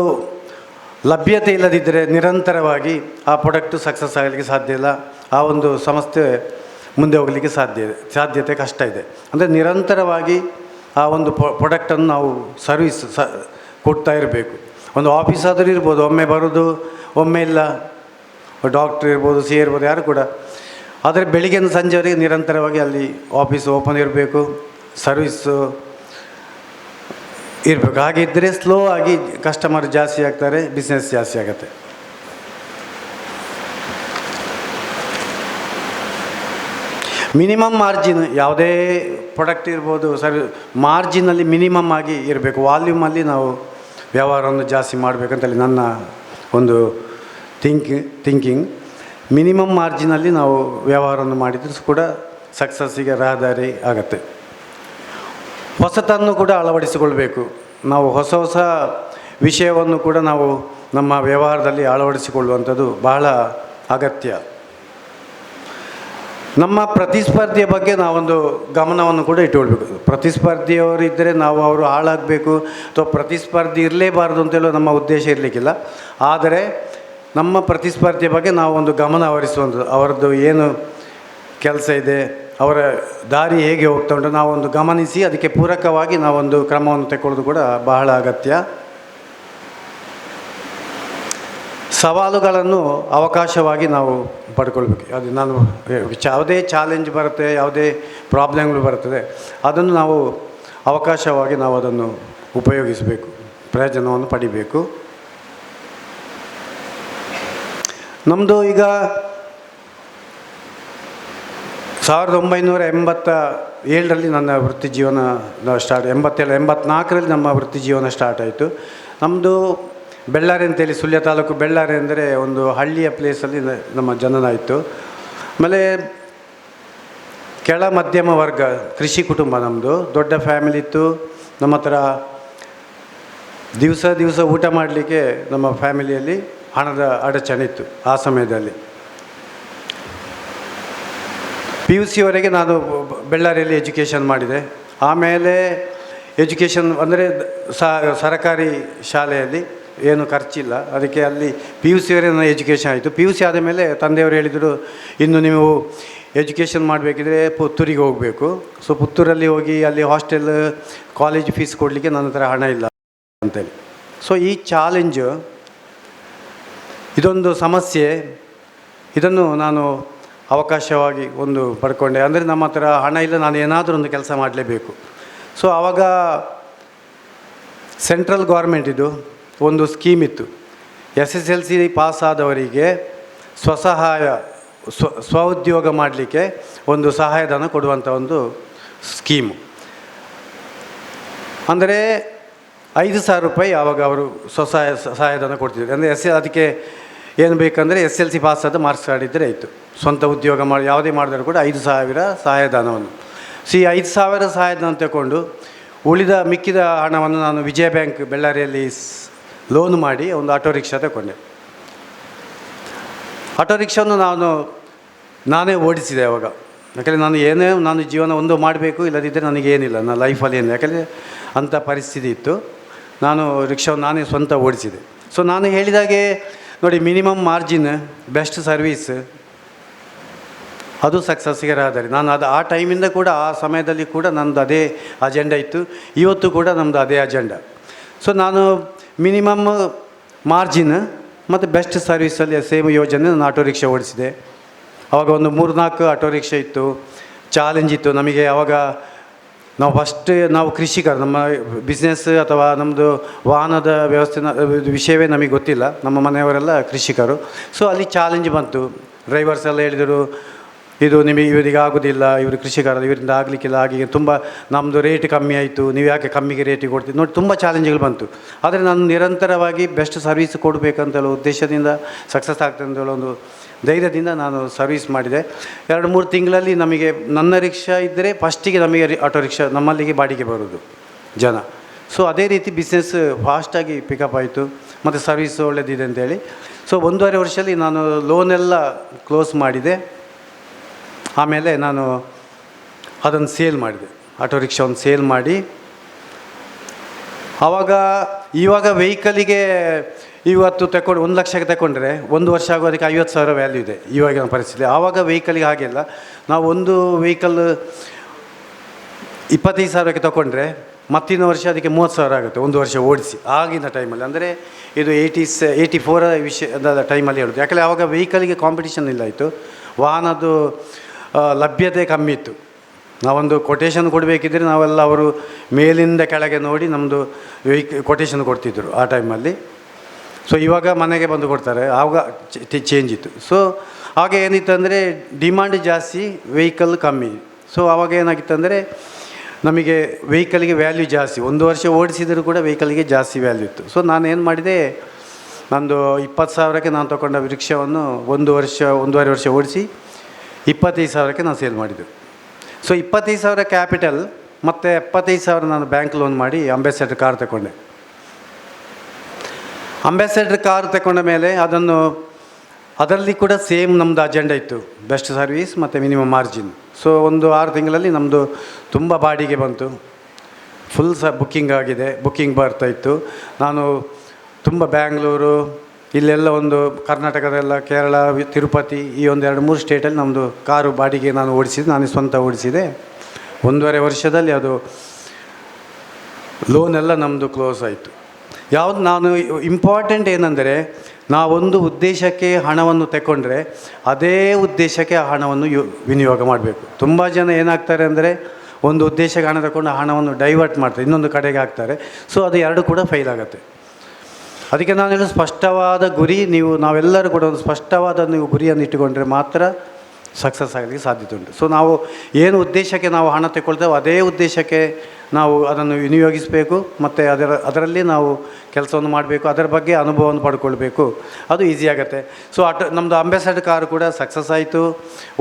ಲಭ್ಯತೆ ಇಲ್ಲದಿದ್ದರೆ ನಿರಂತರವಾಗಿ ಆ ಪ್ರಾಡಕ್ಟು ಸಕ್ಸಸ್ ಆಗಲಿಕ್ಕೆ ಸಾಧ್ಯ ಇಲ್ಲ. ಆ ಒಂದು ಸಂಸ್ಥೆ ಮುಂದೆ ಹೋಗಲಿಕ್ಕೆ ಸಾಧ್ಯತೆ ಕಷ್ಟ ಇದೆ. ಅಂದರೆ ನಿರಂತರವಾಗಿ ಆ ಒಂದು ಪ್ರಾಡಕ್ಟನ್ನು ನಾವು ಸರ್ವಿಸ್ ಕೊಡ್ತಾ ಇರಬೇಕು. ಒಂದು ಆಫೀಸ್ ಆದರೂ ಇರ್ಬೋದು, ಒಮ್ಮೆ ಬರೋದು ಒಮ್ಮೆ ಇಲ್ಲ. ಡಾಕ್ಟ್ರ್ ಇರ್ಬೋದು, CA ಇರ್ಬೋದು, ಯಾರು ಕೂಡ. ಆದರೆ ಬೆಳಿಗ್ಗೆಯಿಂದ ಸಂಜೆವರೆಗೆ ನಿರಂತರವಾಗಿ ಅಲ್ಲಿ ಆಫೀಸ್ ಓಪನ್ ಇರಬೇಕು, ಸರ್ವಿಸ್ಸು ಇರಬೇಕು. ಹಾಗಿದ್ದರೆ ಸ್ಲೋ ಆಗಿ ಕಸ್ಟಮರ್ ಜಾಸ್ತಿ ಆಗ್ತಾರೆ, ಬಿಸ್ನೆಸ್ ಜಾಸ್ತಿ ಆಗುತ್ತೆ. ಮಿನಿಮಮ್ ಮಾರ್ಜಿನ್ ಯಾವುದೇ ಪ್ರಾಡಕ್ಟ್ ಇರ್ಬೋದು ಮಾರ್ಜಿನಲ್ಲಿ ಮಿನಿಮಮ್ ಆಗಿ ಇರಬೇಕು. ವಾಲ್ಯೂಮಲ್ಲಿ ನಾವು ವ್ಯವಹಾರವನ್ನು ಜಾಸ್ತಿ ಮಾಡಬೇಕಂತೇಳಿ ನನ್ನ ಒಂದು ಥಿಂಕಿಂಗ್. ಮಿನಿಮಮ್ ಮಾರ್ಜಿನಲ್ಲಿ ನಾವು ವ್ಯವಹಾರವನ್ನು ಮಾಡಿದರೂ ಕೂಡ ಸಕ್ಸಸ್ಸಿಗೆ ರಹದಾರಿ ಆಗತ್ತೆ. ಹೊಸತನ್ನು ಕೂಡ ಅಳವಡಿಸಿಕೊಳ್ಬೇಕು. ನಾವು ಹೊಸ ಹೊಸ ವಿಷಯವನ್ನು ಕೂಡ ನಾವು ನಮ್ಮ ವ್ಯವಹಾರದಲ್ಲಿ ಅಳವಡಿಸಿಕೊಳ್ಳುವಂಥದ್ದು ಬಹಳ ಅಗತ್ಯ. ನಮ್ಮ ಪ್ರತಿಸ್ಪರ್ಧಿಯ ಬಗ್ಗೆ ನಾವೊಂದು ಗಮನವನ್ನು ಕೂಡ ಇಟ್ಕೊಳ್ಬೇಕು. ಪ್ರತಿಸ್ಪರ್ಧಿಯವರಿದ್ದರೆ ನಾವು ಅವರು ಹಾಳಾಗಬೇಕು ಅಥವಾ ಪ್ರತಿಸ್ಪರ್ಧಿ ಇರಲೇಬಾರ್ದು ಅಂತೇಳೋ ನಮ್ಮ ಉದ್ದೇಶ ಇರಲಿಕ್ಕಿಲ್ಲ. ಆದರೆ ನಮ್ಮ ಪ್ರತಿಸ್ಪರ್ಧಿಯ ಬಗ್ಗೆ ನಾವು ಒಂದು ಗಮನ ಹರಿಸುವಂಥದ್ದು, ಅವರದ್ದು ಏನು ಕೆಲಸ ಇದೆ, ಅವರ ದಾರಿ ಹೇಗೆ ಹೋಗ್ತಾ ಉಂಟು ನಾವೊಂದು ಗಮನಿಸಿ ಅದಕ್ಕೆ ಪೂರಕವಾಗಿ ನಾವೊಂದು ಕ್ರಮವನ್ನು ತೆಗೊಳ್ಳೋದು ಕೂಡ ಬಹಳ ಅಗತ್ಯ. ಸವಾಲುಗಳನ್ನು ಅವಕಾಶವಾಗಿ ನಾವು ಪಡ್ಕೊಳ್ಬೇಕು. ಅದು ನಾನು ಯಾವುದೇ ಚಾಲೆಂಜ್ ಬರುತ್ತೆ, ಯಾವುದೇ ಪ್ರಾಬ್ಲಮ್ಗಳು ಬರ್ತದೆ, ಅದನ್ನು ನಾವು ಅವಕಾಶವಾಗಿ ನಾವು ಅದನ್ನು ಉಪಯೋಗಿಸಬೇಕು, ಪ್ರಯೋಜನವನ್ನು ಪಡಿಬೇಕು. ನಮ್ಮದು ಈಗ 1987ರಲ್ಲಿ ನನ್ನ ವೃತ್ತಿ ಜೀವನ ಸ್ಟಾರ್ಟ್, 84ರಲ್ಲಿ ನಮ್ಮ ವೃತ್ತಿ ಜೀವನ ಸ್ಟಾರ್ಟ್ ಆಯಿತು. ನಮ್ಮದು ಬೆಳ್ಳಾರಿ ಅಂತೇಳಿ, ಸುಳ್ಯ ತಾಲೂಕು ಬೆಳ್ಳಾರಿ ಅಂದರೆ ಒಂದು ಹಳ್ಳಿಯ ಪ್ಲೇಸಲ್ಲಿ ನಮ್ಮ ಜನನ ಆಯಿತು. ಆಮೇಲೆ ಕೆಳ ಮಧ್ಯಮ ವರ್ಗ ಕೃಷಿ ಕುಟುಂಬ ನಮ್ಮದು. ದೊಡ್ಡ ಫ್ಯಾಮಿಲಿ ಇತ್ತು. ನಮ್ಮ ಹತ್ರ ದಿವಸ ಊಟ ಮಾಡಲಿಕ್ಕೆ ನಮ್ಮ ಫ್ಯಾಮಿಲಿಯಲ್ಲಿ ಹಣದ ಅಡಚಣೆ ಇತ್ತು ಆ ಸಮಯದಲ್ಲಿ. PUCವರೆಗೆ ನಾನು ಬೆಳ್ಳಾರಿಯಲ್ಲಿ ಎಜುಕೇಷನ್ ಮಾಡಿದೆ. ಆಮೇಲೆ ಎಜುಕೇಷನ್ ಅಂದರೆ ಸರಕಾರಿ ಶಾಲೆಯಲ್ಲಿ ಏನು ಖರ್ಚಿಲ್ಲ, ಅದಕ್ಕೆ ಅಲ್ಲಿ PUCವರೆಗೆ ನನ್ನ ಎಜುಕೇಷನ್ ಆಯಿತು. PUC ಆದ ಮೇಲೆ ತಂದೆಯವರು ಹೇಳಿದರು, ಇನ್ನು ನೀವು ಎಜುಕೇಷನ್ ಮಾಡಬೇಕಿದ್ರೆ ಪುತ್ತೂರಿಗೆ ಹೋಗಬೇಕು. ಸೊ ಪುತ್ತೂರಲ್ಲಿ ಹೋಗಿ ಅಲ್ಲಿ ಹಾಸ್ಟೆಲ್ ಕಾಲೇಜ್ ಫೀಸ್ ಕೊಡಲಿಕ್ಕೆ ನನ್ನ ಹತ್ರ ಹಣ ಇಲ್ಲ ಅಂತೇಳಿ. ಸೊ ಈ ಚಾಲೆಂಜು, ಇದೊಂದು ಸಮಸ್ಯೆ, ಇದನ್ನು ನಾನು ಅವಕಾಶವಾಗಿ ಒಂದು ಪಡ್ಕೊಂಡೆ. ಅಂದರೆ ನಮ್ಮ ಹತ್ರ ಹಣ ಇಲ್ಲ, ನಾನು ಏನಾದರೂ ಒಂದು ಕೆಲಸ ಮಾಡಲೇಬೇಕು. ಸೊ ಆವಾಗ ಸೆಂಟ್ರಲ್ ಗೌರ್ಮೆಂಟಿದು ಒಂದು ಸ್ಕೀಮ್ ಇತ್ತು. SSLC ಪಾಸ್ ಆದವರಿಗೆ ಸ್ವಉದ್ಯೋಗ ಮಾಡಲಿಕ್ಕೆ ಒಂದು ಸಹಾಯಧನ ಕೊಡುವಂಥ ಒಂದು ಸ್ಕೀಮು. ಅಂದರೆ 5,000 ರೂಪಾಯಿ ಆವಾಗ ಅವರು ಸಹಾಯಧನ ಕೊಡ್ತಿದ್ರು. ಅಂದರೆ ಅದಕ್ಕೆ ಏನು ಬೇಕಂದರೆ SSLC ಪಾಸ್ ಆದ ಮಾರ್ಕ್ಸ್ ಕಾರ್ಡ್ ಇದ್ದರೆ ಆಯಿತು. ಸ್ವಂತ ಉದ್ಯೋಗ ಮಾಡಿ ಯಾವುದೇ ಮಾಡಿದ್ರು ಕೂಡ 5,000 ಸಹಾಯಧನವನ್ನು. ಸೊ ಈ 5,000 ಸಹಾಯಧನ ತಗೊಂಡು ಉಳಿದ ಮಿಕ್ಕಿದ ಹಣವನ್ನು ನಾನು ವಿಜಯ ಬ್ಯಾಂಕ್ ಬೆಳ್ಳಾರಿಯಲ್ಲಿ ಲೋನ್ ಮಾಡಿ ಒಂದು ಆಟೋ ರಿಕ್ಷಾ ತಗೊಂಡೆ. ಆಟೋ ರಿಕ್ಷಾವನ್ನು ನಾನೇ ಓಡಿಸಿದೆ ಅವಾಗ. ಯಾಕಂದರೆ ನಾನು ಜೀವನ ಒಂದು ಮಾಡಬೇಕು, ಇಲ್ಲದಿದ್ದರೆ ನನಗೇನಿಲ್ಲ, ನನ್ನ ಲೈಫಲ್ಲಿ ಏನಿಲ್ಲ. ಯಾಕಂದರೆ ಅಂಥ ಪರಿಸ್ಥಿತಿ ಇತ್ತು. ನಾನು ರಿಕ್ಷಾವನ್ನು ನಾನೇ ಸ್ವಂತ ಓಡಿಸಿದೆ. ಸೊ ನಾನು ಹೇಳಿದಾಗೆ ನೋಡಿ, ಮಿನಿಮಮ್ ಮಾರ್ಜಿನ್, ಬೆಸ್ಟ್ ಸರ್ವೀಸ್, ಅದು ಸಕ್ಸಸ್ಸಿಗೆ ರಹದಾರಿ. ನಾನು ಆ ಟೈಮಿಂದ ಕೂಡ, ಆ ಸಮಯದಲ್ಲಿ ಕೂಡ ನಮ್ಮದು ಅದೇ ಅಜೆಂಡಾ ಇತ್ತು. ಇವತ್ತು ಕೂಡ ನಮ್ಮದು ಅದೇ ಅಜೆಂಡಾ. ಸೊ ನಾನು ಮಿನಿಮಮ್ ಮಾರ್ಜಿನ್ ಮತ್ತು ಬೆಸ್ಟ್ ಸರ್ವೀಸಲ್ಲಿ ಸೇಮ್ ಯೋಜನೆ ನಾನು ಆಟೋ ರಿಕ್ಷಾ ಓಡಿಸಿದೆ. ಆವಾಗ ಒಂದು 3-4 ಆಟೋ ರಿಕ್ಷಾ ಇತ್ತು. ಚಾಲೆಂಜ್ ಇತ್ತು ನಮಗೆ. ಆವಾಗ ನಾವು ಕೃಷಿಕರು, ನಮ್ಮ ಬಿಸ್ನೆಸ್ ಅಥವಾ ನಮ್ಮದು ವಾಹನದ ವಿಷಯವೇ ನಮಗೆ ಗೊತ್ತಿಲ್ಲ. ನಮ್ಮ ಮನೆಯವರೆಲ್ಲ ಕೃಷಿಕರು. ಸೊ ಅಲ್ಲಿ ಚಾಲೆಂಜ್ ಬಂತು. ಡ್ರೈವರ್ಸ್ ಎಲ್ಲ ಹೇಳಿದರು, ಇದು ಇವರಿಗೆ ಆಗೋದಿಲ್ಲ, ಇವರು ಕೃಷಿಕರು, ಇವರಿಂದ ಆಗಲಿಕ್ಕಿಲ್ಲ, ಹಾಗೆ ತುಂಬ ನಮ್ಮದು ರೇಟ್ ಕಮ್ಮಿ ಆಯಿತು, ನೀವು ಯಾಕೆ ಕಮ್ಮಿಗೆ ರೇಟಿಗೆ ಕೊಡ್ತೀವಿ ನೋಡಿ, ತುಂಬ ಚಾಲೆಂಜ್ಗಳು ಬಂತು. ಆದರೆ ನಾನು ನಿರಂತರವಾಗಿ ಬೆಸ್ಟ್ ಸರ್ವೀಸ್ ಕೊಡಬೇಕಂತೇಳೋ ಉದ್ದೇಶದಿಂದ, ಸಕ್ಸಸ್ ಆಗ್ತದೆ ಅಂತೇಳೋ ಒಂದು ಧೈರ್ಯದಿಂದ ನಾನು ಸರ್ವೀಸ್ ಮಾಡಿದೆ. 2-3 ತಿಂಗಳಲ್ಲಿ ನಮಗೆ ನನ್ನ ರಿಕ್ಷಾ ಇದ್ದರೆ ಫಸ್ಟಿಗೆ ನಮಗೆ ಆಟೋ ರಿಕ್ಷಾ ನಮ್ಮಲ್ಲಿಗೆ ಬಾಡಿಗೆ ಬರೋದು ಜನ. ಸೊ ಅದೇ ರೀತಿ ಬಿಸ್ನೆಸ್ ಫಾಸ್ಟಾಗಿ ಪಿಕಪ್ ಆಯಿತು ಮತ್ತು ಸರ್ವೀಸ್ ಒಳ್ಳೆಯದಿದೆ ಅಂತೇಳಿ. ಸೊ 1.5 ವರ್ಷದಲ್ಲಿ ನಾನು ಲೋನೆಲ್ಲ ಕ್ಲೋಸ್ ಮಾಡಿದೆ. ಆಮೇಲೆ ನಾನು ಅದನ್ನು ಸೇಲ್ ಮಾಡಿದೆ, ಆಟೋ ರಿಕ್ಷಾವನ್ನು ಸೇಲ್ ಮಾಡಿ. ಇವಾಗ ವೆಹಿಕಲಿಗೆ ಇವತ್ತು ತಗೊಂಡು 1 ಲಕ್ಷಕ್ಕೆ ತಗೊಂಡ್ರೆ 1 ವರ್ಷ ಆಗೋದಕ್ಕೆ 50,000 ವ್ಯಾಲ್ಯೂ ಇದೆ ಇವಾಗಿನ ಪರಿಸ್ಥಿತಿ. ಆವಾಗ ವೆಹಿಕಲಿಗೆ ಹಾಗೆಲ್ಲ. ನಾವು ಒಂದು ವೆಹಿಕಲ್ 25,000ಕ್ಕೆ ತಗೊಂಡ್ರೆ ಮತ್ತಿನ ವರ್ಷ ಅದಕ್ಕೆ 30,000 ಆಗುತ್ತೆ, 1 ವರ್ಷ ಓಡಿಸಿ ಆಗಿನ ಟೈಮಲ್ಲಿ. ಅಂದರೆ ಇದು 84 ವಿಷಯದ ಟೈಮಲ್ಲಿ ಹೇಳೋದು. ಯಾಕಂದರೆ ಆವಾಗ ವೆಹಿಕಲಿಗೆ ಕಾಂಪಿಟೇಷನ್ ಇಲ್ಲ ಇತ್ತು, ವಾಹನದ್ದು ಲಭ್ಯತೆ ಕಮ್ಮಿ ಇತ್ತು. ನಾವೊಂದು ಕೊಟೇಶನ್ ಕೊಡಬೇಕಿದ್ರೆ ನಾವೆಲ್ಲ ಅವರು ಮೇಲಿಂದ ಕೆಳಗೆ ನೋಡಿ ನಮ್ಮದು ಕೊಟೇಶನ್ ಕೊಡ್ತಿದ್ದರು ಆ ಟೈಮಲ್ಲಿ. ಸೊ ಇವಾಗ ಮನೆಗೆ ಬಂದು ಕೊಡ್ತಾರೆ, ಆವಾಗ ಚೇಂಜ್ ಇತ್ತು. ಸೊ ಆಗ ಏನಿತ್ತು ಅಂದರೆ ಡಿಮಾಂಡ್ ಜಾಸ್ತಿ, ವೆಹಿಕಲ್ ಕಮ್ಮಿ. ಸೊ ಆವಾಗ ಏನಾಗಿತ್ತು ಅಂದರೆ ನಮಗೆ ವೆಹಿಕಲ್ಗೆ ವ್ಯಾಲ್ಯೂ ಜಾಸ್ತಿ, 1 ವರ್ಷ ಓಡಿಸಿದರೂ ಕೂಡ ವೆಹಿಕಲ್ಗೆ ಜಾಸ್ತಿ ವ್ಯಾಲ್ಯೂ ಇತ್ತು. ಸೊ ನಾನು ಏನು ಮಾಡಿದೆ, ನಂದು 20,000ಕ್ಕೆ ನಾನು ತೊಗೊಂಡ ರಿಕ್ಷಾವನ್ನು 1.5 ವರ್ಷ ಓಡಿಸಿ 25,000ಕ್ಕೆ ನಾನು ಸೇಲ್ ಮಾಡಿದ್ದು. ಸೊ 25,000 ಕ್ಯಾಪಿಟಲ್ ಮತ್ತು 75,000 ನಾನು ಬ್ಯಾಂಕ್ ಲೋನ್ ಮಾಡಿ ಅಂಬಾಸೆಡರ್ ಕಾರ್ ತಗೊಂಡೆ. ಅಂಬಾಸೆಡರ್ ಕಾರ್ ತಗೊಂಡ ಮೇಲೆ ಅದರಲ್ಲಿ ಕೂಡ ಸೇಮ್ ನಮ್ಮದು ಅಜೆಂಡಾ ಇತ್ತು, ಬೆಸ್ಟ್ ಸರ್ವೀಸ್ ಮತ್ತು ಮಿನಿಮಮ್ ಮಾರ್ಜಿನ್. ಸೊ ಒಂದು 6 ತಿಂಗಳಲ್ಲಿ ನಮ್ಮದು ತುಂಬ ಬಾಡಿಗೆ ಬಂತು, ಫುಲ್ ಬುಕ್ಕಿಂಗ್ ಆಗಿದೆ, ಬುಕ್ಕಿಂಗ್ ಬರ್ತಾಯಿತ್ತು. ನಾನು ತುಂಬ ಬ್ಯಾಂಗ್ಳೂರು ಇಲ್ಲೆಲ್ಲ ಒಂದು ಕರ್ನಾಟಕದೆಲ್ಲ ಕೇರಳ, ತಿರುಪತಿ, ಈ 2-3 ಸ್ಟೇಟಲ್ಲಿ ನಮ್ಮದು ಕಾರು ಬಾಡಿಗೆ ನಾನು ಓಡಿಸಿದೆ, ನಾನು ಸ್ವಂತ ಓಡಿಸಿದೆ. 1.5 ವರ್ಷದಲ್ಲಿ ಅದು ಲೋನೆಲ್ಲ ನಮ್ಮದು ಕ್ಲೋಸ್ ಆಯಿತು. ಯಾವುದು ನಾನು ಇಂಪಾರ್ಟೆಂಟ್ ಏನಂದರೆ, ನಾವೊಂದು ಉದ್ದೇಶಕ್ಕೆ ಹಣವನ್ನು ತಗೊಂಡ್ರೆ ಅದೇ ಉದ್ದೇಶಕ್ಕೆ ಆ ಹಣವನ್ನು ವಿನಿಯೋಗ ಮಾಡಬೇಕು. ತುಂಬ ಜನ ಏನಾಗ್ತಾರೆ ಅಂದರೆ, ಒಂದು ಉದ್ದೇಶಕ್ಕೆ ಹಣ ತಗೊಂಡು ಹಣವನ್ನು ಡೈವರ್ಟ್ ಮಾಡ್ತಾರೆ, ಇನ್ನೊಂದು ಕಡೆಗೆ ಹಾಕ್ತಾರೆ. ಸೊ ಅದು 2 ಕೂಡ ಫೇಲ್ ಆಗುತ್ತೆ. ಅದಕ್ಕೆ ನಾನು ಹೇಳೋದು, ಸ್ಪಷ್ಟವಾದ ಗುರಿ, ನಾವೆಲ್ಲರೂ ಕೂಡ ಒಂದು ಸ್ಪಷ್ಟವಾದ ಗುರಿಯನ್ನು ಇಟ್ಟುಕೊಂಡ್ರೆ ಮಾತ್ರ ಸಕ್ಸಸ್ ಆಗಲಿಕ್ಕೆ ಸಾಧ್ಯತೆ ಉಂಟು. ಸೊ ನಾವು ಏನು ಉದ್ದೇಶಕ್ಕೆ ನಾವು ಹಣ ತಗೊಳ್ತೇವೆ ಅದೇ ಉದ್ದೇಶಕ್ಕೆ ನಾವು ಅದನ್ನು ವಿನಿಯೋಗಿಸಬೇಕು, ಮತ್ತು ಅದರಲ್ಲಿ ನಾವು ಕೆಲಸವನ್ನು ಮಾಡಬೇಕು, ಅದರ ಬಗ್ಗೆ ಅನುಭವವನ್ನು ಪಡ್ಕೊಳ್ಬೇಕು, ಅದು ಈಸಿ ಆಗುತ್ತೆ. ಸೊ ನಮ್ಮದು ಅಂಬಾಸೆಡರ್ ಕಾರು ಕೂಡ ಸಕ್ಸಸ್ ಆಯಿತು.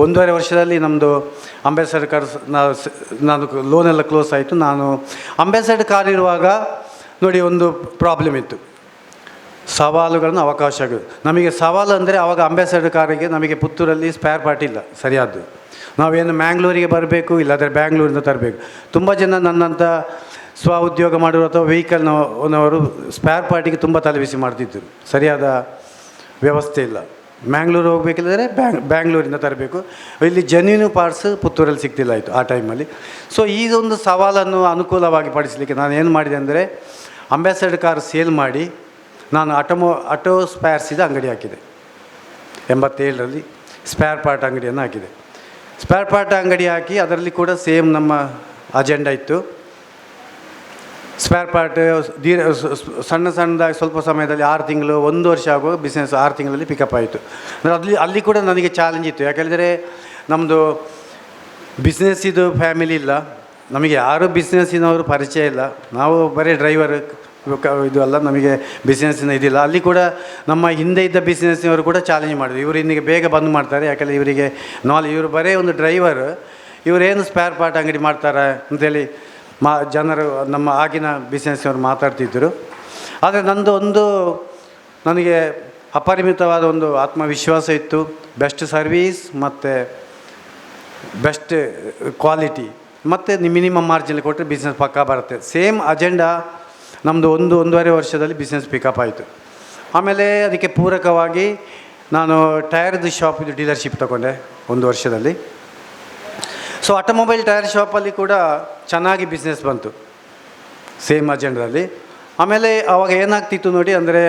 1.5 ವರ್ಷದಲ್ಲಿ ನಮ್ಮದು ಅಂಬಾಸೆಡರ್ ಕಾರ್ ನಾನು ಲೋನೆಲ್ಲ ಕ್ಲೋಸ್ ಆಯಿತು. ನಾನು ಅಂಬಾಸೆಡರ್ ಕಾರ್ ಇರುವಾಗ ನೋಡಿ, ಒಂದು ಪ್ರಾಬ್ಲಮ್ ಇತ್ತು, ಸವಾಲುಗಳನ್ನು ಅವಕಾಶಗಳು. ನಮಗೆ ಸವಾಲು ಅಂದರೆ ಆವಾಗ ಅಂಬಾಸೆಡರ್ ಕಾರಿಗೆ ನಮಗೆ ಪುತ್ತೂರಲ್ಲಿ ಸ್ಪೇರ್ ಪಾರ್ಟ್ ಇಲ್ಲ ಸರಿಯಾದ್ದು. ನಾವೇನು ಮ್ಯಾಂಗ್ಳೂರಿಗೆ ಬರಬೇಕು, ಇಲ್ಲಾಂದರೆ ಬ್ಯಾಂಗ್ಳೂರಿಂದ ತರಬೇಕು. ತುಂಬ ಜನ ನನ್ನಂಥ ಉದ್ಯೋಗ ಮಾಡೋರು ಅಥವಾ ವೆಹಿಕಲ್ನವರು ಸ್ಪೇರ್ ಪಾರ್ಟಿಗೆ ತುಂಬ ತಲೆಬಿಸಿ ಮಾಡ್ತಿದ್ದರು, ಸರಿಯಾದ ವ್ಯವಸ್ಥೆ ಇಲ್ಲ. ಮ್ಯಾಂಗ್ಳೂರು ಹೋಗಬೇಕಿಲ್ಲದ್ರೆ ಬ್ಯಾಂಗ್ಳೂರಿಂದ ತರಬೇಕು, ಇಲ್ಲಿ ಜೆನ್ಯೂನ್ ಪಾರ್ಟ್ಸ್ ಪುತ್ತೂರಲ್ಲಿ ಸಿಗ್ತಿಲ್ಲ ಆಯಿತು ಆ ಟೈಮಲ್ಲಿ. ಸೊ ಇದೊಂದು ಸವಾಲನ್ನು ಅನುಕೂಲವಾಗಿ ಪಡಿಸಲಿಕ್ಕೆ ನಾನು ಏನು ಮಾಡಿದೆ ಅಂದರೆ, ಅಂಬಾಸೆಡರ್ ಕಾರ್ ಸೇಲ್ ಮಾಡಿ ನಾನು ಆಟೋ ಸ್ಪೇರ್ಸಿದ ಅಂಗಡಿ ಹಾಕಿದೆ. 87ರಲ್ಲಿ ಸ್ಪೇರ್ ಪಾರ್ಟ್ ಅಂಗಡಿಯನ್ನು ಹಾಕಿದೆ. ಸ್ಪೇರ್ ಪಾರ್ಟ್ ಅಂಗಡಿ ಹಾಕಿ ಅದರಲ್ಲಿ ಕೂಡ ಸೇಮ್ ನಮ್ಮ ಅಜೆಂಡಾ ಇತ್ತು. ಸ್ಪೇರ್ ಪಾರ್ಟ್ ಸಣ್ಣದಾಗಿ ಸ್ವಲ್ಪ ಸಮಯದಲ್ಲಿ 6 ತಿಂಗಳು 1 ವರ್ಷ ಆಗುವ ಬಿಸ್ನೆಸ್ 6 ತಿಂಗಳಲ್ಲಿ ಪಿಕಪ್ ಆಯಿತು. ಅಲ್ಲಿ ಕೂಡ ನನಗೆ ಚಾಲೆಂಜ್ ಇತ್ತು, ಯಾಕೆಂದರೆ ನಮ್ಮದು ಬಿಸ್ನೆಸ್ಸಿದು ಫ್ಯಾಮಿಲಿ ಇಲ್ಲ, ನಮಗೆ ಯಾರೂ ಬಿಸ್ನೆಸ್ಸಿನವರು ಪರಿಚಯ ಇಲ್ಲ, ನಾವು ಬರೀ ಡ್ರೈವರ್ ಇದು ಅಲ್ಲ, ನಮಗೆ ಬಿಸ್ನೆಸ್ಸಿನ ಇದಿಲ್ಲ. ಅಲ್ಲಿ ಕೂಡ ನಮ್ಮ ಹಿಂದೆ ಇದ್ದ ಬಿಸ್ನೆಸ್ನವರು ಕೂಡ ಚಾಲೆಂಜ್ ಮಾಡಿದ್ರು, ಇವರು ಇನ್ನಿಗೆ ಬೇಗ ಬಂದು ಮಾಡ್ತಾರೆ, ಯಾಕೆಂದರೆ ಇವರಿಗೆ ಇವರು ಬರೀ ಒಂದು ಡ್ರೈವರ್, ಇವರೇನು ಸ್ಪೇರ್ ಪಾರ್ಟ್ ಅಂಗಡಿ ಮಾಡ್ತಾರೆ ಅಂತೇಳಿ ಜನರು ನಮ್ಮ ಆಗಿನ ಬಿಸ್ನೆಸ್ನವರು ಮಾತಾಡ್ತಿದ್ದರು. ಆದರೆ ನನಗೆ ಅಪರಿಮಿತವಾದ ಒಂದು ಆತ್ಮವಿಶ್ವಾಸ ಇತ್ತು. ಬೆಸ್ಟ್ ಸರ್ವೀಸ್ ಮತ್ತು ಬೆಸ್ಟ್ ಕ್ವಾಲಿಟಿ ಮತ್ತು ಮಿನಿಮಮ್ ಮಾರ್ಜಿನಲ್ಲಿ ಕೊಟ್ಟರೆ ಬಿಸ್ನೆಸ್ ಪಕ್ಕಾ ಬರುತ್ತೆ. ಸೇಮ್ ಅಜೆಂಡಾ ನಮ್ಮದು 1-1.5 ವರ್ಷದಲ್ಲಿ ಬಿಸ್ನೆಸ್ ಪಿಕಪ್ ಆಯಿತು. ಆಮೇಲೆ ಅದಕ್ಕೆ ಪೂರಕವಾಗಿ ನಾನು ಟೈರ್ದು ಶಾಪಿದು ಡೀಲರ್ಶಿಪ್ ತಗೊಂಡೆ 1 ವರ್ಷದಲ್ಲಿ. ಸೊ ಆಟೋಮೊಬೈಲ್ ಟೈರ್ ಶಾಪಲ್ಲಿ ಕೂಡ ಚೆನ್ನಾಗಿ ಬಿಸ್ನೆಸ್ ಬಂತು ಸೇಮ್ ಅಜೆಂಡದಲ್ಲಿ. ಆಮೇಲೆ ಆವಾಗ ಏನಾಗ್ತಿತ್ತು ನೋಡಿ, ಅಂದರೆ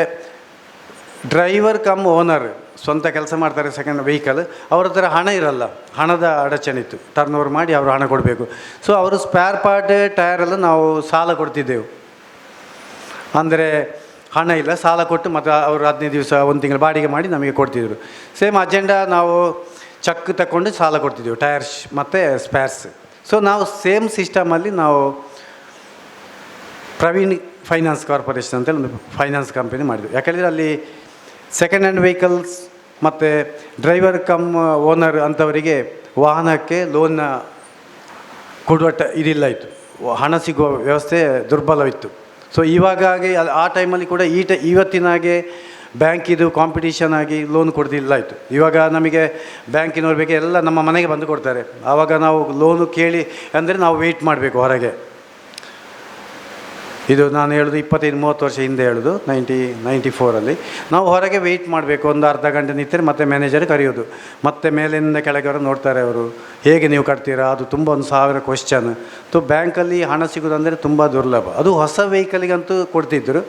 ಡ್ರೈವರ್ ಕಮ್ ಓನರ್ ಸ್ವಂತ ಕೆಲಸ ಮಾಡ್ತಾರೆ, ಸೆಕೆಂಡ್ ವೆಹಿಕಲ್, ಅವ್ರ ಹತ್ರ ಹಣ ಇರಲ್ಲ, ಹಣದ ಅಡಚಣೆ ಇತ್ತು, ಟರ್ನ್ ಓವರ್ ಮಾಡಿ ಅವರು ಹಣ ಕೊಡಬೇಕು. ಸೊ ಅವರು ಸ್ಪೇರ್ ಪಾರ್ಟ್ ಟೈರೆಲ್ಲ ನಾವು ಸಾಲ ಕೊಡ್ತಿದ್ದೆವು, ಅಂದರೆ ಹಣ ಇಲ್ಲ, ಸಾಲ ಕೊಟ್ಟು ಮತ್ತು ಅವರು 15 ದಿವಸ 1 ತಿಂಗಳು ಬಾಡಿಗೆ ಮಾಡಿ ನಮಗೆ ಕೊಡ್ತಿದ್ರು. ಸೇಮ್ ಅಜೆಂಡಾ ನಾವು ಚೆಕ್ ತಗೊಂಡು ಸಾಲ ಕೊಡ್ತಿದ್ದೆವು, ಟೈರ್ಸ್ ಮತ್ತು ಸ್ಪೇರ್ಸ್. ಸೊ ನಾವು ಸೇಮ್ ಸಿಸ್ಟಮಲ್ಲಿ ನಾವು ಪ್ರವೀಣ್ ಫೈನಾನ್ಸ್ ಕಾರ್ಪೊರೇಷನ್ ಅಂತೇಳಿ ಒಂದು ಫೈನಾನ್ಸ್ ಕಂಪನಿ ಮಾಡಿದ್ವಿ. ಯಾಕೆಂದರೆ ಅಲ್ಲಿ ಸೆಕೆಂಡ್ ಹ್ಯಾಂಡ್ ವೆಹಿಕಲ್ಸ್ ಮತ್ತು ಡ್ರೈವರ್ ಕಮ್ ಓನರ್ ಅಂಥವರಿಗೆ ವಾಹನಕ್ಕೆ ಲೋನ್ನ ಕೊಡುವ ಇದಿಲ್ಲ ಇತ್ತು, ಹಣ ಸಿಗುವ ವ್ಯವಸ್ಥೆ ದುರ್ಬಲವಿತ್ತು. ಸೊ ಇವಾಗಾಗಿ ಆ ಟೈಮಲ್ಲಿ ಕೂಡ ಇವತ್ತಿನಾಗೆ ಬ್ಯಾಂಕಿದು ಕಾಂಪಿಟೀಷನ್ ಆಗಿ ಲೋನ್ ಕೊಡ್ತಿಲ್ಲ ಇತ್ತು. ಇವಾಗ ನಮಗೆ ಬ್ಯಾಂಕಿನವ್ರ ಬಗ್ಗೆ ಎಲ್ಲ ನಮ್ಮ ಮನೆಗೆ ಬಂದು ಕೊಡ್ತಾರೆ. ಆವಾಗ ನಾವು ಲೋನು ಕೇಳಿ ಅಂದರೆ ನಾವು ವೆಯ್ಟ್ ಮಾಡಬೇಕು ಹೊರಗೆ. ಇದು ನಾನು ಹೇಳೋದು 25-30 ವರ್ಷ ಹಿಂದೆ ಹೇಳೋದು, 94ರಲ್ಲಿ ನಾವು ಹೊರಗೆ ವೆಯ್ಟ್ ಮಾಡಬೇಕು, ಒಂದು ಅರ್ಧ ಗಂಟೆ ನಿಂತರೆ ಮತ್ತೆ ಮ್ಯಾನೇಜರ್ ಕರೆಯೋದು, ಮತ್ತೆ ಮೇಲಿಂದ ಕೆಳಗೆ ನೋಡ್ತಾರೆ ಅವರು, ಹೇಗೆ ನೀವು ಕಟ್ತೀರಾ, ಅದು ತುಂಬ 1,000 ಕ್ವಶ್ಚನ್. ಬ್ಯಾಂಕಲ್ಲಿ ಹಣ ಸಿಗೋದಂದರೆ ತುಂಬ ದುರ್ಲಭ. ಅದು ಹೊಸ ವೆಹಿಕಲಿಗಂತೂ ಕೊಡ್ತಿದ್ದರು,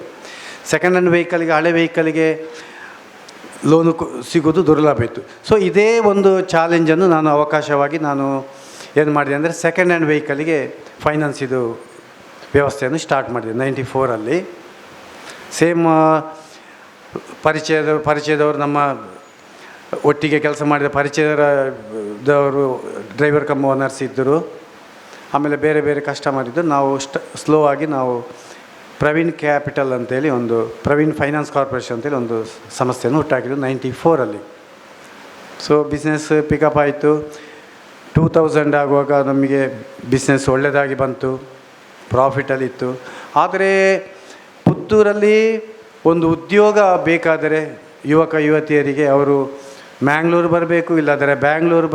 ಸೆಕೆಂಡ್ ಹ್ಯಾಂಡ್ ವೆಹಿಕಲಿಗೆ, ಹಳೆ ವೆಹಿಕಲಿಗೆ ಲೋನು ಸಿಗೋದು ದುರ್ಲಭ ಇತ್ತು. ಸೊ ಇದೇ ಒಂದು ಚಾಲೆಂಜನ್ನು ನಾನು ಅವಕಾಶವಾಗಿ ನಾನು ಏನು ಮಾಡಿದೆ ಅಂದರೆ, ಸೆಕೆಂಡ್ ಹ್ಯಾಂಡ್ ವೆಹಿಕಲಿಗೆ ಫೈನಾನ್ಸ್ ಇದು ವ್ಯವಸ್ಥೆಯನ್ನು ಸ್ಟಾರ್ಟ್ ಮಾಡಿದೆ 94ರಲ್ಲಿ. ಸೇಮ್ ಪರಿಚಯದವರು ನಮ್ಮ ಒಟ್ಟಿಗೆ ಕೆಲಸ ಮಾಡಿದ ಪರಿಚಯದವರು ಡ್ರೈವರ್ ಕಮ್ ಓನರ್ಸ್ ಇದ್ದರು. ಆಮೇಲೆ ಬೇರೆ ಬೇರೆ ಕಸ್ಟಮರ್ ಇದ್ದರು. ನಾವು ಸ್ಲೋ ಆಗಿ ನಾವು ಪ್ರವೀಣ್ ಕ್ಯಾಪಿಟಲ್ ಅಂತೇಳಿ ಒಂದು ಪ್ರವೀಣ್ ಫೈನಾನ್ಸ್ ಕಾರ್ಪೊರೇಷನ್ ಅಂತೇಳಿ ಒಂದು ಸಂಸ್ಥೆಯನ್ನು ಹುಟ್ಟಾಕಿದ್ದು 94ಅಲ್ಲಿ. ಸೊ ಬಿಸ್ನೆಸ್ ಪಿಕಪ್ ಆಯಿತು. 2000 ಆಗುವಾಗ ನಮಗೆ ಬಿಸ್ನೆಸ್ ಒಳ್ಳೆಯದಾಗಿ ಬಂತು, ಪ್ರಾಫಿಟಲ್ಲಿತ್ತು. ಆದರೆ ಪುತ್ತೂರಲ್ಲಿ ಒಂದು ಉದ್ಯೋಗ ಬೇಕಾದರೆ ಯುವಕ ಯುವತಿಯರಿಗೆ ಅವರು ಮ್ಯಾಂಗ್ಳೂರು ಬರಬೇಕು, ಇಲ್ಲಾದರೆ ಬ್ಯಾಂಗ್ಳೂರು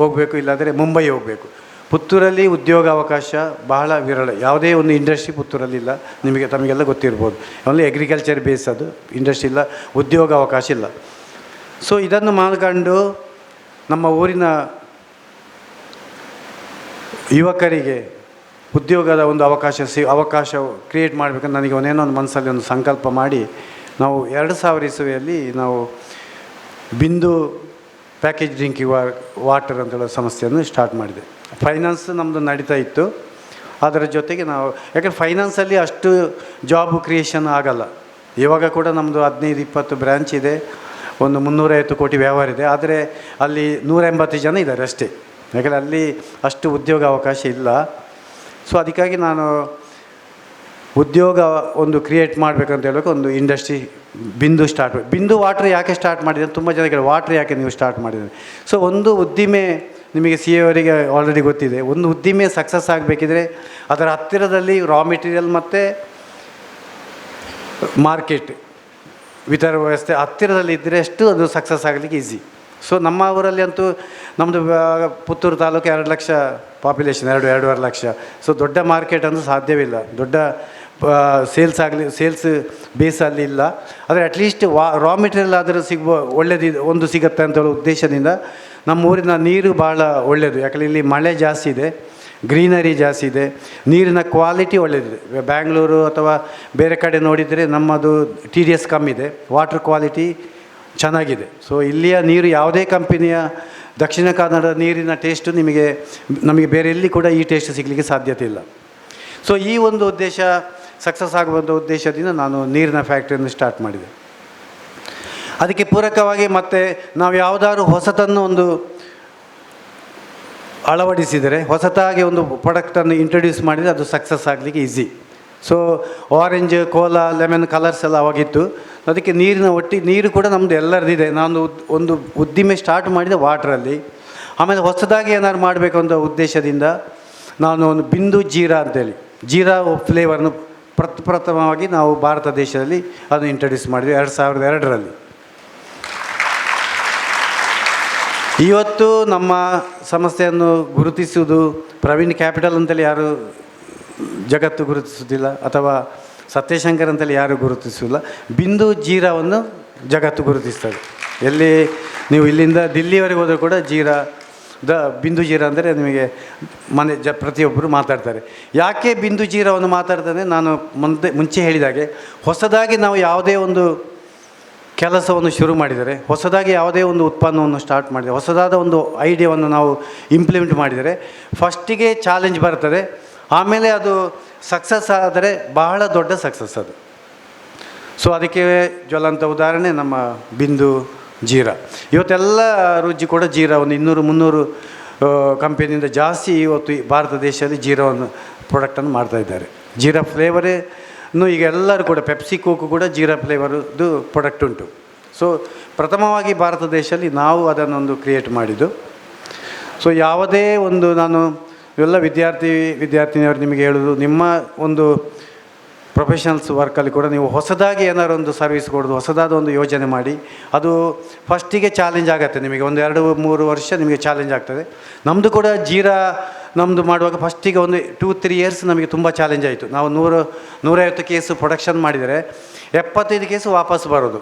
ಹೋಗಬೇಕು, ಇಲ್ಲಾದರೆ ಮುಂಬೈ ಹೋಗಬೇಕು. ಪುತ್ತೂರಲ್ಲಿ ಉದ್ಯೋಗ ಅವಕಾಶ ಬಹಳ ವಿರಳ. ಯಾವುದೇ ಒಂದು ಇಂಡಸ್ಟ್ರಿ ಪುತ್ತೂರಲ್ಲಿ ಇಲ್ಲ. ತಮಗೆಲ್ಲ ಗೊತ್ತಿರ್ಬೋದು. ಓನ್ಲಿ ಅಗ್ರಿಕಲ್ಚರ್ ಬೇಸ್, ಅದು ಇಂಡಸ್ಟ್ರಿ ಇಲ್ಲ, ಉದ್ಯೋಗ ಅವಕಾಶ ಇಲ್ಲ. ಸೊ ಇದನ್ನು ಮಾಡ್ಕೊಂಡು ನಮ್ಮ ಊರಿನ ಯುವಕರಿಗೆ ಉದ್ಯೋಗದ ಒಂದು ಅವಕಾಶ ಕ್ರಿಯೇಟ್ ಮಾಡಬೇಕಂತ ನನಗೆ ಒಂದೇನೋ ಒಂದು ಮನಸ್ಸಲ್ಲಿ ಒಂದು ಸಂಕಲ್ಪ ಮಾಡಿ ನಾವು 2000 ಇಸವಿಯಲ್ಲಿ ನಾವು ಬಿಂದು ಪ್ಯಾಕೇಜ್ ಡ್ರಿಂಕಿಂಗ್ ವಾಟರ್ ಅಂತೇಳೋ ಸಂಸ್ಥೆಯನ್ನು ಸ್ಟಾರ್ಟ್ ಮಾಡಿದೆ. ಫೈನಾನ್ಸ್ ನಮ್ಮದು ನಡೀತಾ ಇತ್ತು. ಅದರ ಜೊತೆಗೆ ನಾವು ಯಾಕಂದರೆ ಫೈನಾನ್ಸಲ್ಲಿ ಅಷ್ಟು ಜಾಬ್ ಕ್ರಿಯೇಷನ್ ಆಗಲ್ಲ. ಇವಾಗ ಕೂಡ ನಮ್ಮದು 15-20 ಬ್ರ್ಯಾಂಚ್ ಇದೆ, ಒಂದು 350 ಕೋಟಿ ವ್ಯವಹಾರ ಇದೆ. ಆದರೆ ಅಲ್ಲಿ 180 ಜನ ಇದ್ದಾರೆ ಅಷ್ಟೇ. ಯಾಕಂದರೆ ಅಲ್ಲಿ ಅಷ್ಟು ಉದ್ಯೋಗ ಅವಕಾಶ ಇಲ್ಲ. ಸೊ ಅದಕ್ಕಾಗಿ ನಾನು ಉದ್ಯೋಗ ಒಂದು ಕ್ರಿಯೇಟ್ ಮಾಡಬೇಕಂತ ಹೇಳಬೇಕು. ಒಂದು ಇಂಡಸ್ಟ್ರಿ ಬಿಂದು ವಾಟ್ರ್ ಯಾಕೆ ಸ್ಟಾರ್ಟ್ ಮಾಡಿದೆ, ತುಂಬ ಜನಕ್ಕೆ ವಾಟ್ರ್ ಯಾಕೆ ನೀವು ಸ್ಟಾರ್ಟ್ ಮಾಡಿದ್ದೀರಿ. ಸೊ ಒಂದು ಉದ್ದಿಮೆ ನಿಮಗೆ ಸಿ ಅವರಿಗೆ ಆಲ್ರೆಡಿ ಗೊತ್ತಿದೆ. ಒಂದು ಉದ್ದಿಮೆ ಸಕ್ಸಸ್ ಆಗಬೇಕಿದ್ರೆ ಅದರ ಹತ್ತಿರದಲ್ಲಿ ರಾ ಮೆಟೀರಿಯಲ್ ಮತ್ತು ಮಾರ್ಕೆಟ್ ವಿತರಣಾ ವ್ಯವಸ್ಥೆ ಹತ್ತಿರದಲ್ಲಿ ಇದ್ದರೆ ಅಷ್ಟು ಅದು ಸಕ್ಸಸ್ ಆಗಲಿಕ್ಕೆ ಈಸಿ. ಸೊ ನಮ್ಮ ಊರಲ್ಲಿ ಅಂತೂ ನಮ್ಮದು ಪುತ್ತೂರು ತಾಲೂಕು 2 ಲಕ್ಷ ಪಾಪ್ಯುಲೇಷನ್, 2-2.5 ಲಕ್ಷ. ಸೊ ದೊಡ್ಡ ಮಾರ್ಕೆಟ್ ಅಂತೂ ಸಾಧ್ಯವಿಲ್ಲ, ದೊಡ್ಡ ಸೇಲ್ಸ್ ಬೇಸ್ ಅಲ್ಲಿ ಇಲ್ಲ. ಆದರೆ ಅಟ್ಲೀಸ್ಟ್ ರಾ ಮೆಟೀರಿಯಲ್ ಆದರೂ ಒಳ್ಳೆಯದು ಸಿಗುತ್ತೆ ಅಂತ ಹೇಳೋ ಉದ್ದೇಶದಿಂದ ನಮ್ಮ ಊರಿನ ನೀರು ಭಾಳ ಒಳ್ಳೆಯದು. ಯಾಕಂದರೆ ಇಲ್ಲಿ ಮಳೆ ಜಾಸ್ತಿ ಇದೆ, ಗ್ರೀನರಿ ಜಾಸ್ತಿ ಇದೆ, ನೀರಿನ ಕ್ವಾಲಿಟಿ ಒಳ್ಳೆಯದಿದೆ. ಬ್ಯಾಂಗ್ಳೂರು ಅಥವಾ ಬೇರೆ ಕಡೆ ನೋಡಿದರೆ ನಮ್ಮದು TDS ಕಮ್ಮಿದೆ, ವಾಟರ್ ಕ್ವಾಲಿಟಿ ಚೆನ್ನಾಗಿದೆ. ಸೊ ಇಲ್ಲಿಯ ನೀರು ಯಾವುದೇ ಕಂಪನಿಯ ದಕ್ಷಿಣ ಕನ್ನಡದ ನೀರಿನ ಟೇಸ್ಟು ನಮಗೆ ಬೇರೆ ಎಲ್ಲಿ ಕೂಡ ಈ ಟೇಸ್ಟ್ ಸಿಗಲಿಕ್ಕೆ ಸಾಧ್ಯತೆ ಇಲ್ಲ. ಸೊ ಈ ಒಂದು ಉದ್ದೇಶ ಸಕ್ಸಸ್ ಆಗುವಂಥ ಉದ್ದೇಶದಿಂದ ನಾನು ನೀರಿನ ಫ್ಯಾಕ್ಟ್ರಿಯನ್ನು ಸ್ಟಾರ್ಟ್ ಮಾಡಿದೆ. ಅದಕ್ಕೆ ಪೂರಕವಾಗಿ ಮತ್ತೆ ನಾವು ಯಾವುದಾದ್ರು ಹೊಸತನ್ನು ಒಂದು ಅಳವಡಿಸಿದರೆ, ಹೊಸತಾಗಿ ಒಂದು ಪ್ರಾಡಕ್ಟನ್ನು ಇಂಟ್ರೊಡ್ಯೂಸ್ ಮಾಡಿದರೆ ಅದು ಸಕ್ಸಸ್ ಆಗಲಿಕ್ಕೆ easy. So orange, Cola, lemon colours ಎಲ್ಲ ಅವಾಗಿತ್ತು. ಅದಕ್ಕೆ ನೀರು ಕೂಡ ನಮ್ಮದು ಎಲ್ಲರದಿದೆ. ನಾನು ಒಂದು ಉದ್ದಿಮೆ ಸ್ಟಾರ್ಟ್ ಮಾಡಿದೆ ವಾಟ್ರಲ್ಲಿ. ಆಮೇಲೆ ಹೊಸದಾಗಿ ಏನಾದ್ರು ಮಾಡಬೇಕು ಅನ್ನೋ ಉದ್ದೇಶದಿಂದ ನಾನು ಒಂದು ಬಿಂದು ಜೀರಾ ಅಂತೇಳಿ ಜೀರಾ ಫ್ಲೇವರ್ನು ಪ್ರಥಮವಾಗಿ ನಾವು ಭಾರತ ದೇಶದಲ್ಲಿ ಅದನ್ನು ಇಂಟ್ರೊಡ್ಯೂಸ್ ಮಾಡಿದ್ವಿ 2002ರಲ್ಲಿ. ಇವತ್ತು ನಮ್ಮ ಸಂಸ್ಥೆಯನ್ನು ಗುರುತಿಸುವುದು ಪ್ರವೀಣ್ ಕ್ಯಾಪಿಟಲ್ ಅಂತೇಳಿ ಯಾರು ಜಗತ್ತು ಗುರುತಿಸುವುದಿಲ್ಲ, ಅಥವಾ ಸತ್ಯಶಂಕರ್ ಅಂತೇಳಿ ಯಾರು ಗುರುತಿಸುವುದಿಲ್ಲ. ಬಿಂದು ಜೀರಾವನ್ನು ಜಗತ್ತು ಗುರುತಿಸ್ತದೆ. ಎಲ್ಲಿ ನೀವು ಇಲ್ಲಿಂದ ದಿಲ್ಲಿವರೆಗೆ ಹೋದರೂ ಕೂಡ ಬಿಂದು ಜೀರಾ ಅಂದರೆ ನಿಮಗೆ ಪ್ರತಿಯೊಬ್ಬರು ಮಾತಾಡ್ತಾರೆ. ಯಾಕೆ ಬಿಂದು ಜೀರಾವನ್ನು ಮಾತಾಡ್ತಾನೆ, ನಾನು ಮುಂಚೆ ಹೇಳಿದಾಗೆ ಹೊಸದಾಗಿ ನಾವು ಯಾವುದೇ ಒಂದು ಕೆಲಸವನ್ನು ಶುರು ಮಾಡಿದರೆ, ಹೊಸದಾಗಿ ಯಾವುದೇ ಒಂದು ಉತ್ಪನ್ನವನ್ನು ಸ್ಟಾರ್ಟ್ ಮಾಡಿದರೆ, ಹೊಸದಾದ ಒಂದು ಐಡಿಯಾವನ್ನು ನಾವು ಇಂಪ್ಲಿಮೆಂಟ್ ಮಾಡಿದರೆ ಫಸ್ಟಿಗೆ ಚಾಲೆಂಜ್ ಬರ್ತದೆ. ಆಮೇಲೆ ಅದು ಸಕ್ಸಸ್ ಆದರೆ ಬಹಳ ದೊಡ್ಡ ಸಕ್ಸಸ್ ಅದು. ಸೊ ಅದಕ್ಕೆ ಜ್ವಲಂತ ಉದಾಹರಣೆ ನಮ್ಮ ಬಿಂದು ಜೀರಾ. ಇವತ್ತೆಲ್ಲ ರುಚಿ ಕೂಡ ಜೀರಾ ಒಂದು 200-300 ಕಂಪನಿಯಿಂದ ಜಾಸ್ತಿ ಇವತ್ತು ಭಾರತ ದೇಶದಲ್ಲಿ ಜೀರಾವನ್ನು ಪ್ರಾಡಕ್ಟನ್ನು ಮಾಡ್ತಾಯಿದ್ದಾರೆ. ಜೀರಾ ಫ್ಲೇವರೇ ಈಗ ಎಲ್ಲರೂ ಕೂಡ ಪೆಪ್ಸಿ ಕೋಕು ಕೂಡ ಜೀರಾ ಫ್ಲೇವರ್ದು ಪ್ರಾಡಕ್ಟ್ ಉಂಟು. ಸೊ ಪ್ರಥಮವಾಗಿ ಭಾರತ ದೇಶದಲ್ಲಿ ನಾವು ಅದನ್ನೊಂದು ಕ್ರಿಯೇಟ್ ಮಾಡಿದ್ದು. ಸೊ ಯಾವುದೇ ಒಂದು ನಾನು ಎಲ್ಲ ವಿದ್ಯಾರ್ಥಿನಿಯವರು ನಿಮಗೆ ಹೇಳೋದು, ನಿಮ್ಮ ಒಂದು ಪ್ರೊಫೆಷನಲ್ಸ್ ವರ್ಕಲ್ಲಿ ಕೂಡ ನೀವು ಹೊಸದಾಗಿ ಏನಾದ್ರು ಒಂದು ಸರ್ವಿಸ್ ಕೊಡೋದು, ಹೊಸದಾದ ಒಂದು ಯೋಜನೆ ಮಾಡಿ. ಅದು ಫಸ್ಟಿಗೆ ಚಾಲೆಂಜ್ ಆಗುತ್ತೆ ನಿಮಗೆ, 1-2-3 ವರ್ಷ ನಿಮಗೆ ಚಾಲೆಂಜ್ ಆಗ್ತದೆ. ನಮ್ಮದು ಕೂಡ ಜೀರಾ ನಮ್ಮದು ಮಾಡುವಾಗ ಫಸ್ಟಿಗೆ ಒಂದು 2-3 ಇಯರ್ಸ್ ನಮಗೆ ತುಂಬ ಚಾಲೆಂಜ್ ಆಯಿತು. ನಾವು 150 ಕೇಸು ಪ್ರೊಡಕ್ಷನ್ ಮಾಡಿದರೆ 75 ಕೇಸು ವಾಪಸ್ ಬರೋದು.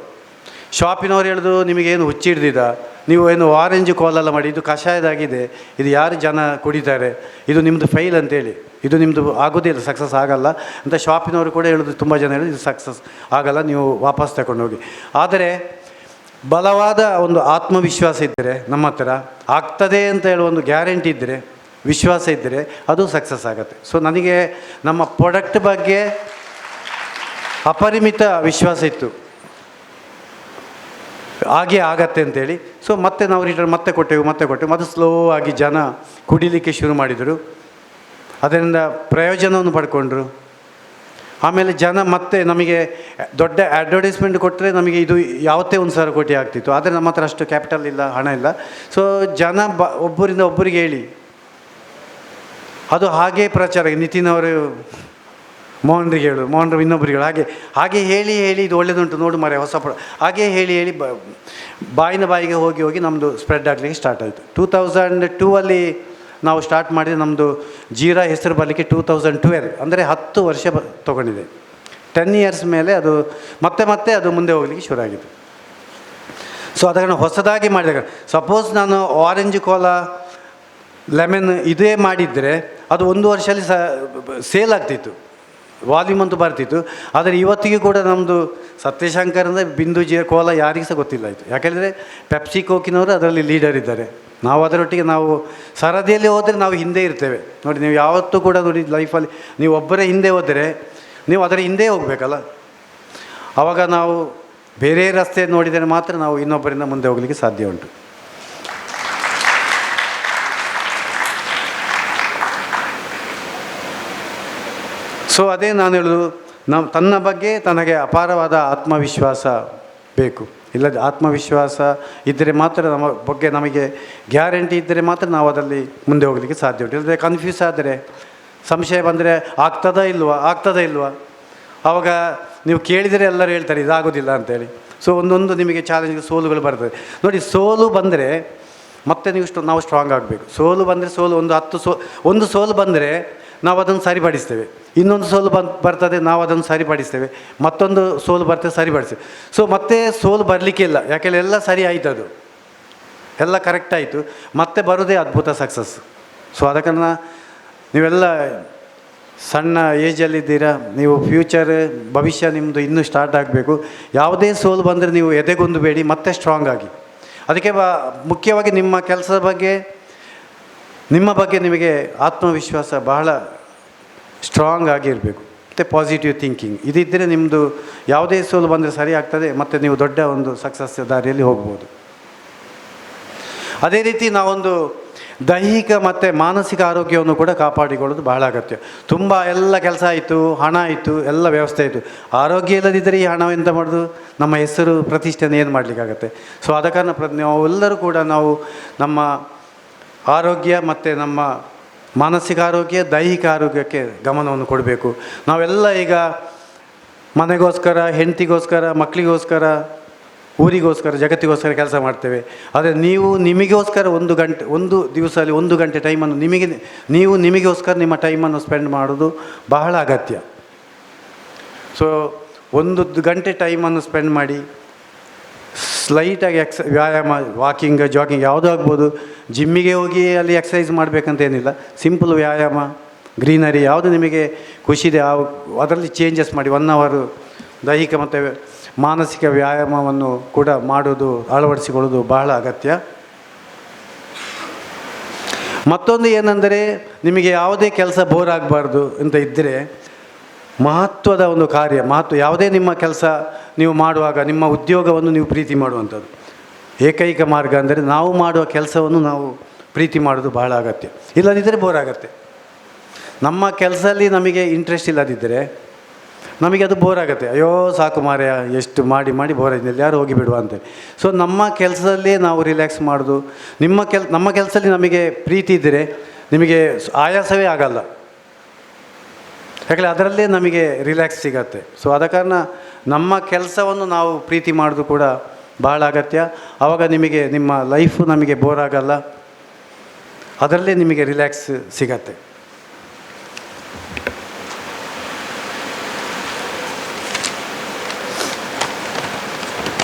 ಶಾಪಿನವ್ರು ಹೇಳಿದ್ರು, ನಿಮಗೇನು ಹುಚ್ಚಿಡ್ದಿದ್ದ, ನೀವು ಏನು ಆರೆಂಜ್ ಕೋಲೆಲ್ಲ ಮಾಡಿ, ಇದು ಕಷಾಯದಾಗಿದೆ, ಇದು ಯಾರು ಜನ ಕುಡಿತಾರೆ, ಇದು ನಿಮ್ಮದು ಫೈಲ್ ಅಂತೇಳಿ, ಇದು ನಿಮ್ಮದು ಆಗೋದಿಲ್ಲ, ಸಕ್ಸಸ್ ಆಗಲ್ಲ ಅಂತ ಶಾಪಿನವರು ಕೂಡ ಹೇಳಿದ್ರು. ತುಂಬ ಜನ ಹೇಳಿದ್ರು ಇದು ಸಕ್ಸಸ್ ಆಗಲ್ಲ, ನೀವು ವಾಪಸ್ ತಗೊಂಡೋಗಿ. ಆದರೆ ಬಲವಾದ ಒಂದು ಆತ್ಮವಿಶ್ವಾಸ ಇದ್ದರೆ ನಮ್ಮ ಹತ್ರ ಆಗ್ತದೆ ಅಂತ ಹೇಳುವ ಒಂದು ಗ್ಯಾರಂಟಿ ಇದ್ದರೆ, ವಿಶ್ವಾಸ ಇದ್ದರೆ ಅದು ಸಕ್ಸಸ್ ಆಗುತ್ತೆ. ಸೊ ನನಗೆ ನಮ್ಮ ಪ್ರಾಡಕ್ಟ್ ಬಗ್ಗೆ ಅಪರಿಮಿತ ವಿಶ್ವಾಸ ಇತ್ತು. ಹಾಗೆ ಆಗತ್ತೆ ಅಂತೇಳಿ. ಸೊ ಮತ್ತೆ ನಾವು ರಿಟರ್ನ್ ಮತ್ತೆ ಕೊಟ್ಟೆವು ಮತ್ತು ಸ್ಲೋ ಆಗಿ ಜನ ಕುಡಿಲಿಕ್ಕೆ ಶುರು ಮಾಡಿದರು. ಅದರಿಂದ ಪ್ರಯೋಜನವನ್ನು ಪಡ್ಕೊಂಡ್ರು. ಆಮೇಲೆ ಜನ ಮತ್ತೆ ನಮಗೆ ದೊಡ್ಡ ಅಡ್ವರ್ಟೈಸ್ಮೆಂಟ್ ಕೊಟ್ಟರೆ ನಮಗೆ ಇದು ಯಾವತ್ತೇ 1,000 ಕೋಟಿ ಆಗ್ತಿತ್ತು. ಆದರೆ ನಮ್ಮ ಹತ್ರ ಅಷ್ಟು ಕ್ಯಾಪಿಟಲ್ ಇಲ್ಲ, ಹಣ ಇಲ್ಲ. ಸೊ ಜನ ಒಬ್ಬರಿಂದ ಒಬ್ಬರಿಗೆ ಹೇಳಿ ಅದು ಹಾಗೇ ಪ್ರಚಾರ. ನಿತಿನ್ ಅವರು ಮೋಹನ್ರಿಗೆ ಹೇಳು, ಮೋಹನ್ರು ಇನ್ನೊಬ್ಬರಿಗೆ ಹೇಳು, ಹಾಗೆ ಹೇಳಿ ಇದು ಒಳ್ಳೆಯದುಂಟು ನೋಡು ಮರೆ ಹೊಸ ಹಾಗೆ ಹೇಳಿ ಬಾಯಿನ ಬಾಯಿಗೆ ಹೋಗಿ ನಮ್ಮದು ಸ್ಪ್ರೆಡ್ ಆಗಲಿಕ್ಕೆ ಸ್ಟಾರ್ಟ್ ಆಯಿತು. 2002 ನಾವು ಸ್ಟಾರ್ಟ್ ಮಾಡಿದರೆ ನಮ್ಮದು ಜೀರಾ ಹೆಸರು ಬರಲಿಕ್ಕೆ 2012, ಅಂದರೆ 10 ವರ್ಷ ತೊಗೊಂಡಿದೆ. 10 ಇಯರ್ಸ್ ಮೇಲೆ ಅದು ಮತ್ತೆ ಅದು ಮುಂದೆ ಹೋಗಲಿಕ್ಕೆ ಶುರು ಆಗಿದೆ. ಸೊ ಅದನ್ನು ಹೊಸದಾಗಿ ಮಾಡಿದಾಗ, ಸಪೋಸ್ ನಾನು ಆರೆಂಜ್ ಕೋಲಾ ಲೆಮನ್ ಇದೇ ಮಾಡಿದರೆ ಅದು 1 ವರ್ಷದಲ್ಲಿ ಸೇಲ್ ಆಗ್ತಿತ್ತು, ವಾಲ್ಯೂಮ್ ಅಂತೂ ಬರ್ತಿತ್ತು. ಆದರೆ ಇವತ್ತಿಗೂ ಕೂಡ ನಮ್ಮದು ಸತ್ಯಶಂಕರ್ ಅಂದರೆ ಬಿಂದು ಕೋಲಾ ಯಾರಿಗೂ ಸಹ ಗೊತ್ತಿಲ್ಲ ಆಯಿತು. ಯಾಕೆಂದರೆ ಪೆಪ್ಸಿ ಕೋಕಿನವರು ಅದರಲ್ಲಿ ಲೀಡರ್ ಇದ್ದಾರೆ. ನಾವು ಅದರೊಟ್ಟಿಗೆ ನಾವು ಸರದಿಯಲ್ಲಿ ಹೋದರೆ ನಾವು ಹಿಂದೆ ಇರ್ತೇವೆ ನೋಡಿ. ನೀವು ಯಾವತ್ತೂ ಕೂಡ ನೋಡಿ ಲೈಫಲ್ಲಿ ನೀವು ಒಬ್ಬರೇ ಹಿಂದೆ ಹೋದರೆ ನೀವು ಅದರ ಹಿಂದೆ ಹೋಗಬೇಕಲ್ಲ. ಆವಾಗ ನಾವು ಬೇರೆ ರಸ್ತೆ ನೋಡಿದರೆ ಮಾತ್ರ ನಾವು ಇನ್ನೊಬ್ಬರಿಂದ ಮುಂದೆ ಹೋಗಲಿಕ್ಕೆ ಸಾಧ್ಯ ಉಂಟು. ಸೊ ಅದೇ ನಾನು ಹೇಳೋದು, ತನ್ನ ಬಗ್ಗೆ ತನಗೆ ಅಪಾರವಾದ ಆತ್ಮವಿಶ್ವಾಸ ಬೇಕು. ಇಲ್ಲದ ಆತ್ಮವಿಶ್ವಾಸ ಇದ್ದರೆ ಮಾತ್ರ ನಮ್ಮ ಬಗ್ಗೆ ನಮಗೆ ಗ್ಯಾರಂಟಿ ಇದ್ದರೆ ಮಾತ್ರ ನಾವು ಅದರಲ್ಲಿ ಮುಂದೆ ಹೋಗಲಿಕ್ಕೆ ಸಾಧ್ಯ ಉಂಟು. ಇಲ್ಲದೆ ಕನ್ಫ್ಯೂಸ್ ಆದರೆ, ಸಂಶಯ ಬಂದರೆ ಆಗ್ತದಾ ಇಲ್ವಾ ಆವಾಗ ನೀವು ಕೇಳಿದರೆ ಎಲ್ಲರೂ ಹೇಳ್ತಾರೆ ಇದಾಗೋದಿಲ್ಲ ಅಂತೇಳಿ. ಸೊ ಒಂದೊಂದು ನಿಮಗೆ ಚಾಲೆಂಜ್ಗೆ ಸೋಲುಗಳು ಬರ್ತದೆ ನೋಡಿ. ಸೋಲು ಬಂದರೆ ಮತ್ತೆ ನಾವು ಸ್ಟ್ರಾಂಗ್ ಆಗಬೇಕು. ಸೋಲು ಬಂದರೆ ಒಂದು ಸೋಲು ಬಂದರೆ ನಾವು ಅದನ್ನು ಸರಿಪಡಿಸ್ತೇವೆ. ಇನ್ನೊಂದು ಸೋಲು ಬರ್ತದೆ, ನಾವು ಅದನ್ನು ಸರಿಪಡಿಸ್ತೇವೆ. ಮತ್ತೊಂದು ಸೋಲು ಬರ್ತದೆ, ಸರಿಪಡಿಸ್ತೇವೆ. ಸೊ ಮತ್ತೆ ಸೋಲು ಬರಲಿಕ್ಕೆ ಇಲ್ಲ, ಯಾಕೆಂದರೆ ಎಲ್ಲ ಸರಿ ಆಯಿತು, ಅದು ಎಲ್ಲ ಕರೆಕ್ಟ್ ಆಯಿತು. ಮತ್ತೆ ಬರೋದೇ ಅದ್ಭುತ ಸಕ್ಸಸ್. ಸೊ ಅದಕ್ಕೆ ನೀವೆಲ್ಲ ಸಣ್ಣ ಏಜಲ್ಲಿದ್ದೀರಾ, ನೀವು ಭವಿಷ್ಯ ನಿಮ್ಮದು ಇನ್ನೂ ಸ್ಟಾರ್ಟ್ ಆಗಬೇಕು. ಯಾವುದೇ ಸೋಲು ಬಂದರೆ ನೀವು ಎದೆಗೊಂದುಬೇಡಿ, ಮತ್ತೆ ಸ್ಟ್ರಾಂಗ್ ಆಗಿ. ಅದಕ್ಕೆ ಮುಖ್ಯವಾಗಿ ನಿಮ್ಮ ಕೆಲಸದ ಬಗ್ಗೆ, ನಿಮ್ಮ ಬಗ್ಗೆ ನಿಮಗೆ ಆತ್ಮವಿಶ್ವಾಸ ಬಹಳ ಸ್ಟ್ರಾಂಗ್ ಆಗಿರಬೇಕು. ಮತ್ತು ಪಾಸಿಟಿವ್ ಥಿಂಕಿಂಗ್ ಇದಿದ್ದರೆ ನಿಮ್ಮದು ಯಾವುದೇ ಸೋಲು ಬಂದರೆ ಸರಿ ಆಗ್ತದೆ, ಮತ್ತು ನೀವು ದೊಡ್ಡ ಒಂದು ಸಕ್ಸಸ್ ದಾರಿಯಲ್ಲಿ ಹೋಗ್ಬೋದು. ಅದೇ ರೀತಿ ನಾವೊಂದು ದೈಹಿಕ ಮತ್ತು ಮಾನಸಿಕ ಆರೋಗ್ಯವನ್ನು ಕೂಡ ಕಾಪಾಡಿಕೊಳ್ಳೋದು ಬಹಳ ಅಗತ್ಯ. ತುಂಬ ಎಲ್ಲ ಕೆಲಸ ಆಯಿತು, ಹಣ ಆಯಿತು, ಎಲ್ಲ ವ್ಯವಸ್ಥೆ ಆಯಿತು, ಆರೋಗ್ಯ ಇಲ್ಲದಿದ್ದರೆ ಈ ಹಣ ಎಂತ ಮಾಡೋದು, ನಮ್ಮ ಹೆಸರು ಪ್ರತಿಷ್ಠೆಯನ್ನು ಏನು ಮಾಡಲಿಕ್ಕಾಗತ್ತೆ. ಸೊ ಆದ ಕಾರಣ ನಾವೆಲ್ಲರೂ ಕೂಡ ನಾವು ನಮ್ಮ ಆರೋಗ್ಯ ಮತ್ತು ನಮ್ಮ ಮಾನಸಿಕ ಆರೋಗ್ಯ, ದೈಹಿಕ ಆರೋಗ್ಯಕ್ಕೆ ಗಮನವನ್ನು ಕೊಡಬೇಕು. ನಾವೆಲ್ಲ ಈಗ ಮನೆಗೋಸ್ಕರ, ಹೆಂಡತಿಗೋಸ್ಕರ, ಮಕ್ಕಳಿಗೋಸ್ಕರ, ಊರಿಗೋಸ್ಕರ, ಜಗತ್ತಿಗೋಸ್ಕರ ಕೆಲಸ ಮಾಡ್ತೇವೆ. ಆದರೆ ನಿಮಗೋಸ್ಕರ ಒಂದು ದಿವಸದಲ್ಲಿ 1 ಗಂಟೆ ಟೈಮನ್ನು ನಿಮಗೋಸ್ಕರ ನಿಮ್ಮ ಟೈಮನ್ನು ಸ್ಪೆಂಡ್ ಮಾಡೋದು ಬಹಳ ಅಗತ್ಯ. ಸೊ 1 ಗಂಟೆ ಟೈಮನ್ನು ಸ್ಪೆಂಡ್ ಮಾಡಿ ಸ್ಲೈಟಾಗಿ ವ್ಯಾಯಾಮ, ವಾಕಿಂಗ್, ಜಾಗಿಂಗ್ ಯಾವುದೂ ಆಗ್ಬೋದು. ಜಿಮ್ಮಿಗೆ ಹೋಗಿ ಅಲ್ಲಿ ಎಕ್ಸಸೈಸ್ ಮಾಡಬೇಕಂತ ಏನಿಲ್ಲ. ಸಿಂಪಲ್ ವ್ಯಾಯಾಮ, ಗ್ರೀನರಿ ಯಾವುದು ನಿಮಗೆ ಖುಷಿದೆ ಅದರಲ್ಲಿ ಚೇಂಜಸ್ ಮಾಡಿ 1 ಅವರ್ ದೈಹಿಕ ಮತ್ತು ಮಾನಸಿಕ ವ್ಯಾಯಾಮವನ್ನು ಕೂಡ ಮಾಡೋದು, ಅಳವಡಿಸಿಕೊಳ್ಳೋದು ಬಹಳ ಅಗತ್ಯ. ಮತ್ತೊಂದು ಏನೆಂದರೆ, ನಿಮಗೆ ಯಾವುದೇ ಕೆಲಸ ಬೋರ್ ಆಗಬಾರ್ದು ಅಂತ ಇದ್ದರೆ ಮಹತ್ವದ ಒಂದು ಕಾರ್ಯ, ಯಾವುದೇ ನಿಮ್ಮ ಕೆಲಸ ನೀವು ಮಾಡುವಾಗ ನಿಮ್ಮ ಉದ್ಯೋಗವನ್ನು ನೀವು ಪ್ರೀತಿ ಮಾಡುವಂಥದ್ದು ಏಕೈಕ ಮಾರ್ಗ. ಅಂದರೆ ನಾವು ಮಾಡುವ ಕೆಲಸವನ್ನು ನಾವು ಪ್ರೀತಿ ಮಾಡೋದು ಬಹಳ ಅಗತ್ಯ. ಇಲ್ಲದಿದ್ದರೆ ಬೋರ್ ಆಗುತ್ತೆ. ನಮ್ಮ ಕೆಲಸದಲ್ಲಿ ನಮಗೆ ಇಂಟ್ರೆಸ್ಟ್ ಇಲ್ಲದಿದ್ದರೆ ನಮಗೆ ಅದು ಬೋರ್ ಆಗುತ್ತೆ. ಅಯ್ಯೋ ಸಾಕು ಮಾರ್ರೆ, ಎಷ್ಟು ಮಾಡಿ ಬೋರ್ ಆಗಿದೆ, ಯಾರು ಹೋಗಿ ಬಿಡುವ ಅಂತೇಳಿ. ಸೊ ನಮ್ಮ ಕೆಲಸದಲ್ಲೇ ನಾವು ರಿಲ್ಯಾಕ್ಸ್ ಮಾಡೋದು. ನಮ್ಮ ಕೆಲಸದಲ್ಲಿ ನಮಗೆ ಪ್ರೀತಿ ಇದ್ದರೆ ನಿಮಗೆ ಆಯಾಸವೇ ಆಗಲ್ಲ, ಯಾಕಂದರೆ ಅದರಲ್ಲೇ ನಮಗೆ ರಿಲ್ಯಾಕ್ಸ್ ಸಿಗತ್ತೆ. ಸೊ ಆದ ಕಾರಣ ನಮ್ಮ ಕೆಲಸವನ್ನು ನಾವು ಪ್ರೀತಿ ಮಾಡೋದು ಕೂಡ ಬಹಳ ಅಗತ್ಯ. ಆವಾಗ ನಿಮಗೆ ನಿಮ್ಮ ಲೈಫು ನಮಗೆ ಬೋರ್ ಆಗಲ್ಲ, ಅದರಲ್ಲೇ ನಿಮಗೆ ರಿಲ್ಯಾಕ್ಸ್ ಸಿಗತ್ತೆ.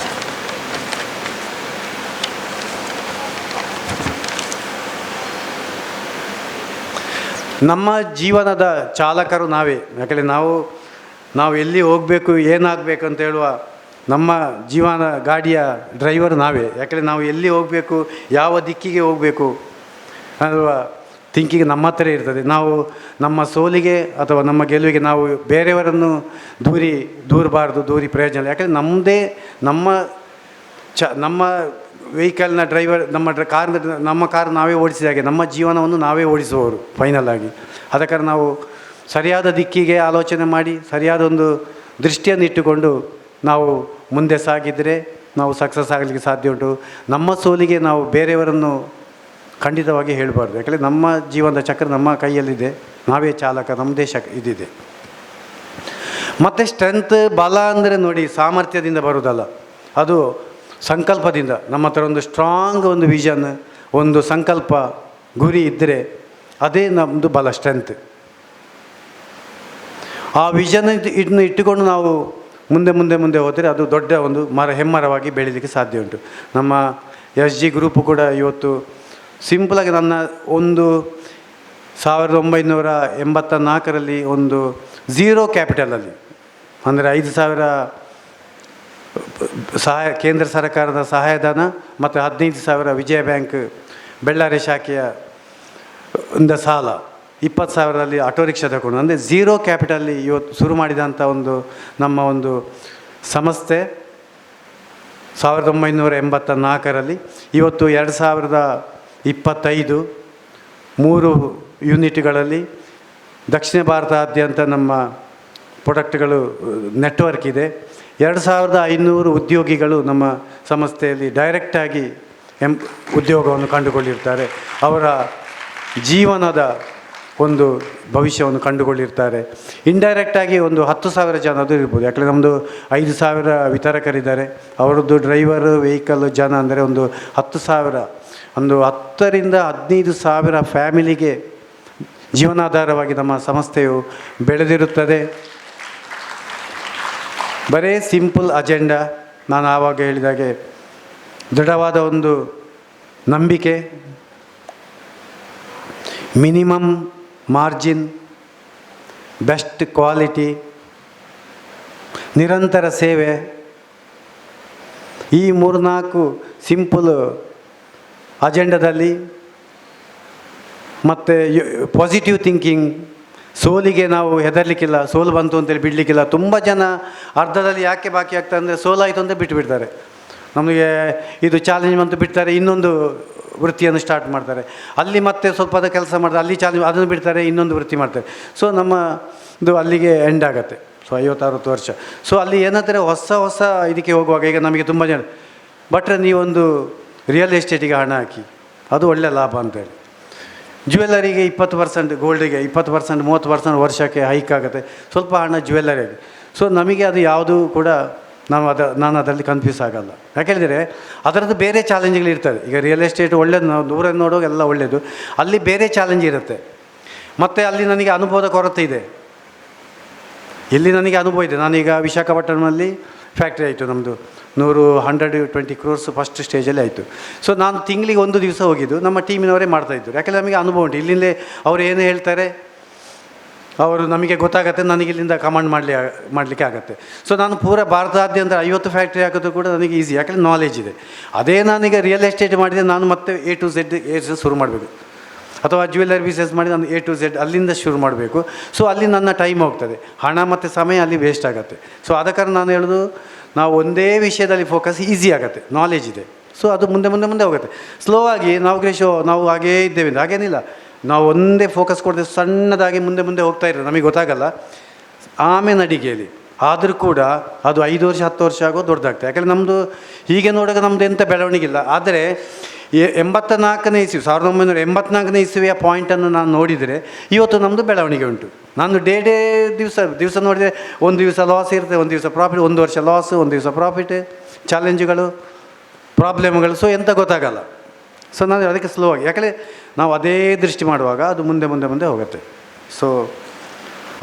ನಮ್ಮ ಜೀವನದ ಚಾಲಕರು ನಾವೇ. ಯಾಕಂದರೆ ನಾವು ಎಲ್ಲಿ ಹೋಗಬೇಕು, ಏನಾಗಬೇಕು ಅಂತ ಹೇಳುವ ನಮ್ಮ ಜೀವನ ಗಾಡಿಯ ಡ್ರೈವರ್ ನಾವೇ. ಯಾಕಂದರೆ ನಾವು ಎಲ್ಲಿ ಹೋಗಬೇಕು, ಯಾವ ದಿಕ್ಕಿಗೆ ಹೋಗಬೇಕು ಅನ್ನುವ ಥಿಂಕಿಂಗ್ ನಮ್ಮ ಹತ್ರ ಇರ್ತದೆ. ನಾವು ನಮ್ಮ ಸೋಲಿಗೆ ಅಥವಾ ನಮ್ಮ ಗೆಲುವಿಗೆ ನಾವು ಬೇರೆಯವರನ್ನು ದೂರಬಾರ್ದು, ಪ್ರಯೋಜನ ಇಲ್ಲ. ಯಾಕಂದರೆ ನಮ್ಮ ನಮ್ಮ ವೆಹಿಕಲ್ನ ಡ್ರೈವರ್ ನಮ್ಮ ಕಾರ್ ನಾವೇ ಓಡಿಸಿದಾಗೆ ನಮ್ಮ ಜೀವನವನ್ನು ನಾವೇ ಓಡಿಸುವವರು ಫೈನಲ್ ಆಗಿ. ಆದ ಕಾರಣ ನಾವು ಸರಿಯಾದ ದಿಕ್ಕಿಗೆ ಆಲೋಚನೆ ಮಾಡಿ ಸರಿಯಾದ ಒಂದು ದೃಷ್ಟಿಯನ್ನು ಇಟ್ಟುಕೊಂಡು ನಾವು ಮುಂದೆ ಸಾಗಿದರೆ ನಾವು ಸಕ್ಸಸ್ ಆಗಲಿಕ್ಕೆ ಸಾಧ್ಯ ಉಂಟು. ನಮ್ಮ ಸೋಲಿಗೆ ನಾವು ಬೇರೆಯವರನ್ನು ಖಂಡಿತವಾಗಿ ಹೇಳಬಾರ್ದು. ಯಾಕಂದರೆ ನಮ್ಮ ಜೀವನದ ಚಕ್ರ ನಮ್ಮ ಕೈಯಲ್ಲಿದೆ, ನಾವೇ ಚಾಲಕ, ನಮ್ಮದೇ ಇದಿದೆ. ಮತ್ತು ಸ್ಟ್ರೆಂತ್ ಬಲ ಅಂದರೆ ನೋಡಿ ಸಾಮರ್ಥ್ಯದಿಂದ ಬರುವುದಲ್ಲ, ಅದು ಸಂಕಲ್ಪದಿಂದ. ನಮ್ಮ ಹತ್ರ ಒಂದು ಸ್ಟ್ರಾಂಗ್ ಒಂದು ವಿಷನ್, ಒಂದು ಸಂಕಲ್ಪ, ಗುರಿ ಇದ್ದರೆ ಅದೇ ನಮ್ಮದು ಬಲ, ಸ್ಟ್ರೆಂತ್. ಆ ವಿಷನ್ ಇಟ್ಟುಕೊಂಡು ನಾವು ಮುಂದೆ ಮುಂದೆ ಮುಂದೆ ಹೋದರೆ ಅದು ದೊಡ್ಡ ಒಂದು ಹೆಮ್ಮರವಾಗಿ ಬೆಳೀಲಿಕ್ಕೆ ಸಾಧ್ಯ ಉಂಟು. ನಮ್ಮ SG ಗ್ರೂಪು ಕೂಡ ಇವತ್ತು ಸಿಂಪಲಾಗಿ ನನ್ನ 1984 ಒಂದು 0 ಕ್ಯಾಪಿಟಲಲ್ಲಿ, ಅಂದರೆ 5,000 ಕೇಂದ್ರ ಸರ್ಕಾರದ ಸಹಾಯಧನ ಮತ್ತು 15,000 ವಿಜಯ ಬ್ಯಾಂಕ್ ಬೆಳ್ಳಾರಿ ಶಾಖೆಯ ಸಾಲ, 20,000ರಲ್ಲಿ ಆಟೋ ರಿಕ್ಷಾ ತಗೊಂಡು, ಅಂದರೆ 0 ಕ್ಯಾಪಿಟಲ್ಲಿ ಇವತ್ತು ಶುರು ಮಾಡಿದಂಥ ನಮ್ಮ ಒಂದು ಸಂಸ್ಥೆ 1984ರಲ್ಲಿ ಇವತ್ತು 2025 3 ಯೂನಿಟ್ಗಳಲ್ಲಿ ದಕ್ಷಿಣ ಭಾರತಾದ್ಯಂತ ನಮ್ಮ ಪ್ರಾಡಕ್ಟ್ಗಳು ನೆಟ್ವರ್ಕ್ ಇದೆ. 2,500 ಉದ್ಯೋಗಿಗಳು ನಮ್ಮ ಸಂಸ್ಥೆಯಲ್ಲಿ ಡೈರೆಕ್ಟಾಗಿ ಉದ್ಯೋಗವನ್ನು ಕಂಡುಕೊಂಡಿರ್ತಾರೆ. ಅವರ ಜೀವನದ ಒಂದು ಭವಿಷ್ಯವನ್ನು ಕಂಡುಕೊಂಡಿರ್ತಾರೆ. ಇಂಡೈರೆಕ್ಟಾಗಿ ಒಂದು 10,000 ಜನ ಅದು ಇರ್ಬೋದು. ಯಾಕಂದರೆ ನಮ್ಮದು 5,000 ವಿತರಕರಿದ್ದಾರೆ. ಅವರದ್ದು ಡ್ರೈವರ್, ವೆಹಿಕಲ್ ಜನ ಅಂದರೆ ಒಂದು 10,000, ಒಂದು 10,000ರಿಂದ 15,000 ಫ್ಯಾಮಿಲಿಗೆ ಜೀವನಾಧಾರವಾಗಿ ನಮ್ಮ ಸಂಸ್ಥೆಯು ಬೆಳೆದಿರುತ್ತದೆ. ಬರೀ ಸಿಂಪಲ್ ಅಜೆಂಡಾ, ನಾನು ಆವಾಗ ಹೇಳಿದಾಗೆ ದೃಢವಾದ ಒಂದು ನಂಬಿಕೆ, ಮಿನಿಮಮ್ ಮಾರ್ಜಿನ್, ಬೆಸ್ಟ್ ಕ್ವಾಲಿಟಿ, ನಿರಂತರ ಸೇವೆ, ಈ 3-4 ಸಿಂಪಲ್ ಅಜೆಂಡಾದಲ್ಲಿ ಮತ್ತು ಪಾಸಿಟಿವ್ ಥಿಂಕಿಂಗ್, ಸೋಲಿಗೆ ನಾವು ಹೆದರಲಿಕ್ಕಿಲ್ಲ, ಸೋಲು ಬಂತು ಅಂತೇಳಿ ಬಿಡಲಿಕ್ಕಿಲ್ಲ. ತುಂಬ ಜನ ಅರ್ಧದಲ್ಲಿ ಯಾಕೆ ಬಾಕಿ ಆಗ್ತಾರೆ ಅಂದರೆ ಸೋಲಾಯಿತು ಅಂತ ಬಿಟ್ಟುಬಿಡ್ತಾರೆ. ನಮಗೆ ಇದು ಚಾಲೆಂಜ್ ಅಂತ ಬಿಡ್ತಾರೆ, ಇನ್ನೊಂದು ವೃತ್ತಿಯನ್ನು ಸ್ಟಾರ್ಟ್ ಮಾಡ್ತಾರೆ. ಅಲ್ಲಿ ಮತ್ತೆ ಸ್ವಲ್ಪ ಅದು ಕೆಲಸ ಮಾಡ್ತಾರೆ, ಅಲ್ಲಿ ಚಾಲೆಂಜ್ ಅದನ್ನು ಬಿಡ್ತಾರೆ, ಇನ್ನೊಂದು ವೃತ್ತಿ ಮಾಡ್ತಾರೆ. ಸೊ ನಮ್ಮದು ಅಲ್ಲಿಗೆ ಎಂಡ್ ಆಗುತ್ತೆ. ಸೊ 50-60 ವರ್ಷ. ಸೊ ಅಲ್ಲಿ ಏನಂದರೆ ಹೊಸ ಇದಕ್ಕೆ ಹೋಗುವಾಗ ಈಗ ನಮಗೆ ತುಂಬ ಜನ ಬಟ್ರೆ ನೀವೊಂದು ರಿಯಲ್ ಎಸ್ಟೇಟಿಗೆ ಹಣ ಹಾಕಿ, ಅದು ಒಳ್ಳೆಯ ಲಾಭ ಅಂತೇಳಿ. ಜ್ಯುವೆಲ್ಲರಿಗೆ 20%, ಗೋಲ್ಡಿಗೆ 20%, 30% ವರ್ಷಕ್ಕೆ ಹೈಕ್ ಆಗುತ್ತೆ, ಸ್ವಲ್ಪ ಹಣ ಜ್ಯುವೆಲ್ಲರಿಗೆ. ಸೊ ನಮಗೆ ಅದು ಯಾವುದೂ ಕೂಡ ನಾನು ಅದರಲ್ಲಿ ಕನ್ಫ್ಯೂಸ್ ಆಗಲ್ಲ. ಯಾಕೆಂದರೆ ಅದರದ್ದು ಬೇರೆ ಚಾಲೆಂಜ್ಗಳಿರ್ತದೆ. ಈಗ ರಿಯಲ್ ಎಸ್ಟೇಟ್ ಒಳ್ಳೆಯದು, ನಾವು ದೂರದಿಂದ ನೋಡುವಾಗ ಎಲ್ಲ ಒಳ್ಳೆಯದು, ಅಲ್ಲಿ ಬೇರೆ ಚಾಲೆಂಜ್ ಇರುತ್ತೆ. ಮತ್ತು ಅಲ್ಲಿ ನನಗೆ ಅನುಭವದ ಕೊರತೆ ಇದೆ. ಇಲ್ಲಿ ನನಗೆ ಅನುಭವ ಇದೆ. ನಾನೀಗ ವಿಶಾಖಪಟ್ಟಣದಲ್ಲಿ ಫ್ಯಾಕ್ಟ್ರಿ ಆಯಿತು ನಮ್ಮದು, 120 crores ಫಸ್ಟ್ ಸ್ಟೇಜಲ್ಲಿ ಆಯಿತು. ಸೊ ನಾನು ತಿಂಗಳಿಗೆ 1 ದಿವಸ ಹೋಗಿದ್ದು, ನಮ್ಮ ಟೀಮಿನವರೇ ಮಾಡ್ತಾಯಿದ್ರು. ಯಾಕೆಂದರೆ ನಮಗೆ ಅನುಭವ ಉಂಟು. ಇಲ್ಲಿಂದಲೇ ಅವರು ಏನು ಹೇಳ್ತಾರೆ ಅವರು ನಮಗೆ ಗೊತ್ತಾಗತ್ತೆ, ನನಗೆ ಇಲ್ಲಿಂದ ಕಮಾಂಡ್ ಮಾಡಲಿಕ್ಕೆ ಆಗುತ್ತೆ. ಸೊ ನಾನು ಪೂರ ಭಾರತಾದ್ಯಂತ 50 ಫ್ಯಾಕ್ಟ್ರಿ ಹಾಕೋದು ಕೂಡ ನನಗೆ ಈಸಿ, ಯಾಕೆಂದರೆ ನಾಲೆಜ್ ಇದೆ. ಅದೇ ನಾನೀಗ ರಿಯಲ್ ಎಸ್ಟೇಟ್ ಮಾಡಿದರೆ ನಾನು ಮತ್ತೆ A to Z ಶುರು ಮಾಡಬೇಕು, ಅಥವಾ ಜ್ಯುವೆಲ್ಲರಿ ಬಿಸ್ನೆಸ್ ಮಾಡಿ ನಾನು A to Z ಅಲ್ಲಿಂದ ಶುರು ಮಾಡಬೇಕು. ಸೊ ಅಲ್ಲಿ ನನ್ನ ಟೈಮ್ ಹೋಗ್ತದೆ, ಹಣ ಮತ್ತು ಸಮಯ ಅಲ್ಲಿ ವೇಸ್ಟ್ ಆಗುತ್ತೆ. ಸೊ ಆದ ಕಾರಣ ನಾನು ಹೇಳೋದು, ನಾವು ಒಂದೇ ವಿಷಯದಲ್ಲಿ ಫೋಕಸ್ ಈಸಿ ಆಗುತ್ತೆ, ನಾಲೆಜ್ ಇದೆ. ಸೊ ಅದು ಮುಂದೆ ಮುಂದೆ ಮುಂದೆ ಹೋಗುತ್ತೆ. ಸ್ಲೋ ಆಗಿ ನಾವು ಹಾಗೇ ಇದ್ದೇವೆ ಅಂತ ಹಾಗೇನಿಲ್ಲ. ನಾವು ಒಂದೇ ಫೋಕಸ್ ಕೊಡದೆ ಸಣ್ಣದಾಗಿ ಮುಂದೆ ಮುಂದೆ ಹೋಗ್ತಾ ಇರೋದು, ನಮಗೆ ಗೊತ್ತಾಗಲ್ಲ. ಆಮೇಲೆ ನಡಿಗೆಯಲ್ಲಿ ಆದರೂ ಕೂಡ ಅದು 5 ವರ್ಷ 10 ವರ್ಷ ಆಗೋ ದೊಡ್ಡದಾಗ್ತದೆ. ಯಾಕಂದರೆ ನಮ್ಮದು ಹೀಗೆ ನೋಡುವಾಗ ನಮ್ಮದು ಎಂಥ ಬೆಳವಣಿಗೆ ಇಲ್ಲ. ಆದರೆ 1984 ಇಸ್ವಿಯ ಪಾಯಿಂಟನ್ನು ನಾನು ನೋಡಿದರೆ ಇವತ್ತು ನಮ್ಮದು ಬೆಳವಣಿಗೆ ಉಂಟು. ನಾನು ಡೇ ದಿವಸ ನೋಡಿದರೆ ಒಂದು ದಿವಸ ಲಾಸ್ ಇರುತ್ತೆ, ಒಂದು ದಿವಸ ಪ್ರಾಫಿಟ್, ಒಂದು ವರ್ಷ ಲಾಸ್, ಒಂದು ದಿವಸ ಪ್ರಾಫಿಟ್, ಚಾಲೆಂಜುಗಳು, ಪ್ರಾಬ್ಲಮ್ಗಳು. ಸೊ ಎಂತ ಗೊತ್ತಾಗಲ್ಲ. ಸೊ ನಾನು ಅದಕ್ಕೆ ಸ್ಲೋ ಆಗಿ, ಯಾಕಂದರೆ ನಾವು ಅದೇ ದೃಷ್ಟಿ ಮಾಡುವಾಗ ಅದು ಮುಂದೆ ಮುಂದೆ ಮುಂದೆ ಹೋಗುತ್ತೆ. ಸೊ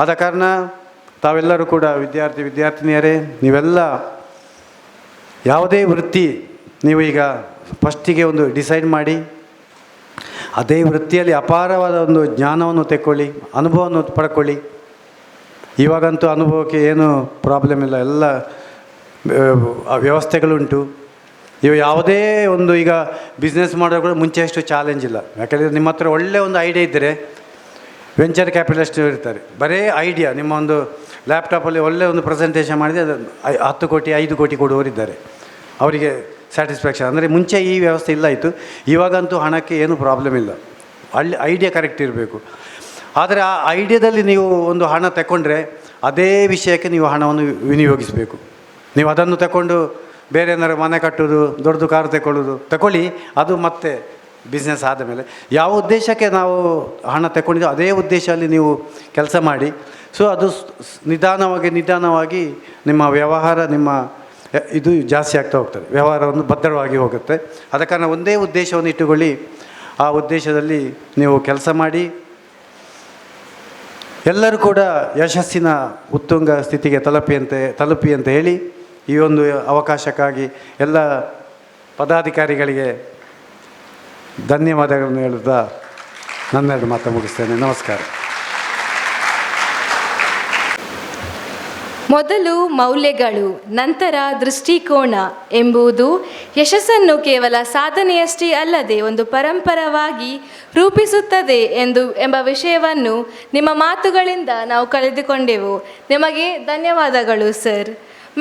ಆದ ಕಾರಣ ತಾವೆಲ್ಲರೂ ಕೂಡ ವಿದ್ಯಾರ್ಥಿನಿಯರೇ, ನೀವೆಲ್ಲ ಯಾವುದೇ ವೃತ್ತಿ ನೀವು ಈಗ ಫಸ್ಟಿಗೆ ಒಂದು ಡಿಸೈಡ್ ಮಾಡಿ ಅದೇ ವೃತ್ತಿಯಲ್ಲಿ ಅಪಾರವಾದ ಒಂದು ಜ್ಞಾನವನ್ನು ತೆಕ್ಕೊಳ್ಳಿ, ಅನುಭವವನ್ನು ಪಡ್ಕೊಳ್ಳಿ. ಇವಾಗಂತೂ ಅನುಭವಕ್ಕೆ ಏನು ಪ್ರಾಬ್ಲಮ್ ಇಲ್ಲ, ಎಲ್ಲ ವ್ಯವಸ್ಥೆಗಳುಂಟು. ಇವು ಯಾವುದೇ ಒಂದು ಈಗ ಬಿಸ್ನೆಸ್ ಮಾಡೋದು ಕೂಡ ಮುಂಚೆ ಅಷ್ಟು ಚಾಲೆಂಜ್ ಇಲ್ಲ. ಯಾಕೆಂದರೆ ನಿಮ್ಮ ಹತ್ರ ಒಳ್ಳೆಯ ಒಂದು ಐಡಿಯಾ ಇದ್ದರೆ ವೆಂಚರ್ ಕ್ಯಾಪಿಟಲಿಸ್ಟ್ ಇರ್ತಾರೆ, ಬರೀ ಐಡಿಯಾ, ನಿಮ್ಮ ಒಂದು ಲ್ಯಾಪ್ಟಾಪಲ್ಲಿ ಒಳ್ಳೆಯ ಒಂದು ಪ್ರೆಸೆಂಟೇಷನ್ ಮಾಡಿದರೆ ಅದು 10 ಕೋಟಿ 5 ಕೋಟಿ ಕೊಡುವವರಿದ್ದಾರೆ. ಅವರಿಗೆ ಸ್ಯಾಟಿಸ್ಫ್ಯಾಕ್ಷನ್. ಅಂದರೆ ಮುಂಚೆ ಈ ವ್ಯವಸ್ಥೆ ಇಲ್ಲ ಇತ್ತು, ಇವಾಗಂತೂ ಹಣಕ್ಕೆ ಏನು ಪ್ರಾಬ್ಲಮ್ ಇಲ್ಲ. ಅಲ್ಲಿ ಐಡಿಯಾ ಕರೆಕ್ಟ್ ಇರಬೇಕು. ಆದರೆ ಆ ಐಡಿಯಾದಲ್ಲಿ ನೀವು ಒಂದು ಹಣ ತಗೊಂಡ್ರೆ ಅದೇ ವಿಷಯಕ್ಕೆ ನೀವು ಹಣವನ್ನು ವಿನಿಯೋಗಿಸಬೇಕು. ನೀವು ಅದನ್ನು ತಗೊಂಡು ಬೇರೆ ಏನಾರು ಮನೆ ಕಟ್ಟೋದು, ದೊಡ್ಡದು ಕಾರು ತಗೊಳ್ಳಿ, ಅದು ಮತ್ತೆ ಬಿಸ್ನೆಸ್ ಆದ ಮೇಲೆ ಯಾವ ಉದ್ದೇಶಕ್ಕೆ ನಾವು ಹಣ ತಗೊಂಡಿದ್ದು ಅದೇ ಉದ್ದೇಶದಲ್ಲಿ ನೀವು ಕೆಲಸ ಮಾಡಿ. ಸೊ ಅದು ನಿಧಾನವಾಗಿ ನಿಮ್ಮ ವ್ಯವಹಾರ, ನಿಮ್ಮ ಇದು ಜಾಸ್ತಿ ಆಗ್ತಾ ಹೋಗ್ತದೆ, ವ್ಯವಹಾರವನ್ನು ಭದ್ರವಾಗಿ ಹೋಗುತ್ತೆ. ಆದ ಕಾರಣ ಒಂದೇ ಉದ್ದೇಶವನ್ನು ಇಟ್ಟುಕೊಳ್ಳಿ, ಆ ಉದ್ದೇಶದಲ್ಲಿ ನೀವು ಕೆಲಸ ಮಾಡಿ. ಎಲ್ಲರೂ ಕೂಡ ಯಶಸ್ಸಿನ ಉತ್ತುಂಗ ಸ್ಥಿತಿಗೆ ತಲುಪಿ ಅಂತ ಹೇಳಿ ಈ ಒಂದು ಅವಕಾಶಕ್ಕಾಗಿ ಎಲ್ಲ ಪದಾಧಿಕಾರಿಗಳಿಗೆ ಧನ್ಯವಾದಗಳನ್ನು ಹೇಳುತ್ತಾ ನನ್ನೆರಡು ಮಾತು ಮುಗಿಸ್ತೇನೆ. ನಮಸ್ಕಾರ. ಮೊದಲು ಮೌಲ್ಯಗಳು, ನಂತರ ದೃಷ್ಟಿಕೋನ ಎಂಬುದು ಯಶಸ್ಸನ್ನು ಕೇವಲ ಸಾಧನೆಯಷ್ಟೇ ಅಲ್ಲದೆ ಒಂದು ಪರಂಪರವಾಗಿ ರೂಪಿಸುತ್ತದೆ ಎಂಬ ವಿಷಯವನ್ನು ನಿಮ್ಮ ಮಾತುಗಳಿಂದ ನಾವು ಕಳೆದುಕೊಂಡೆವು. ನಿಮಗೆ ಧನ್ಯವಾದಗಳು sir.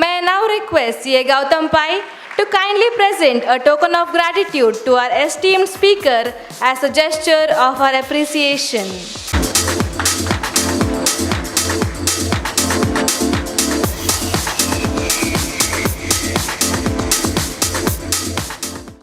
May I now request C.A. Gautam Pai to kindly present a token of gratitude to our esteemed speaker as a gesture of our appreciation.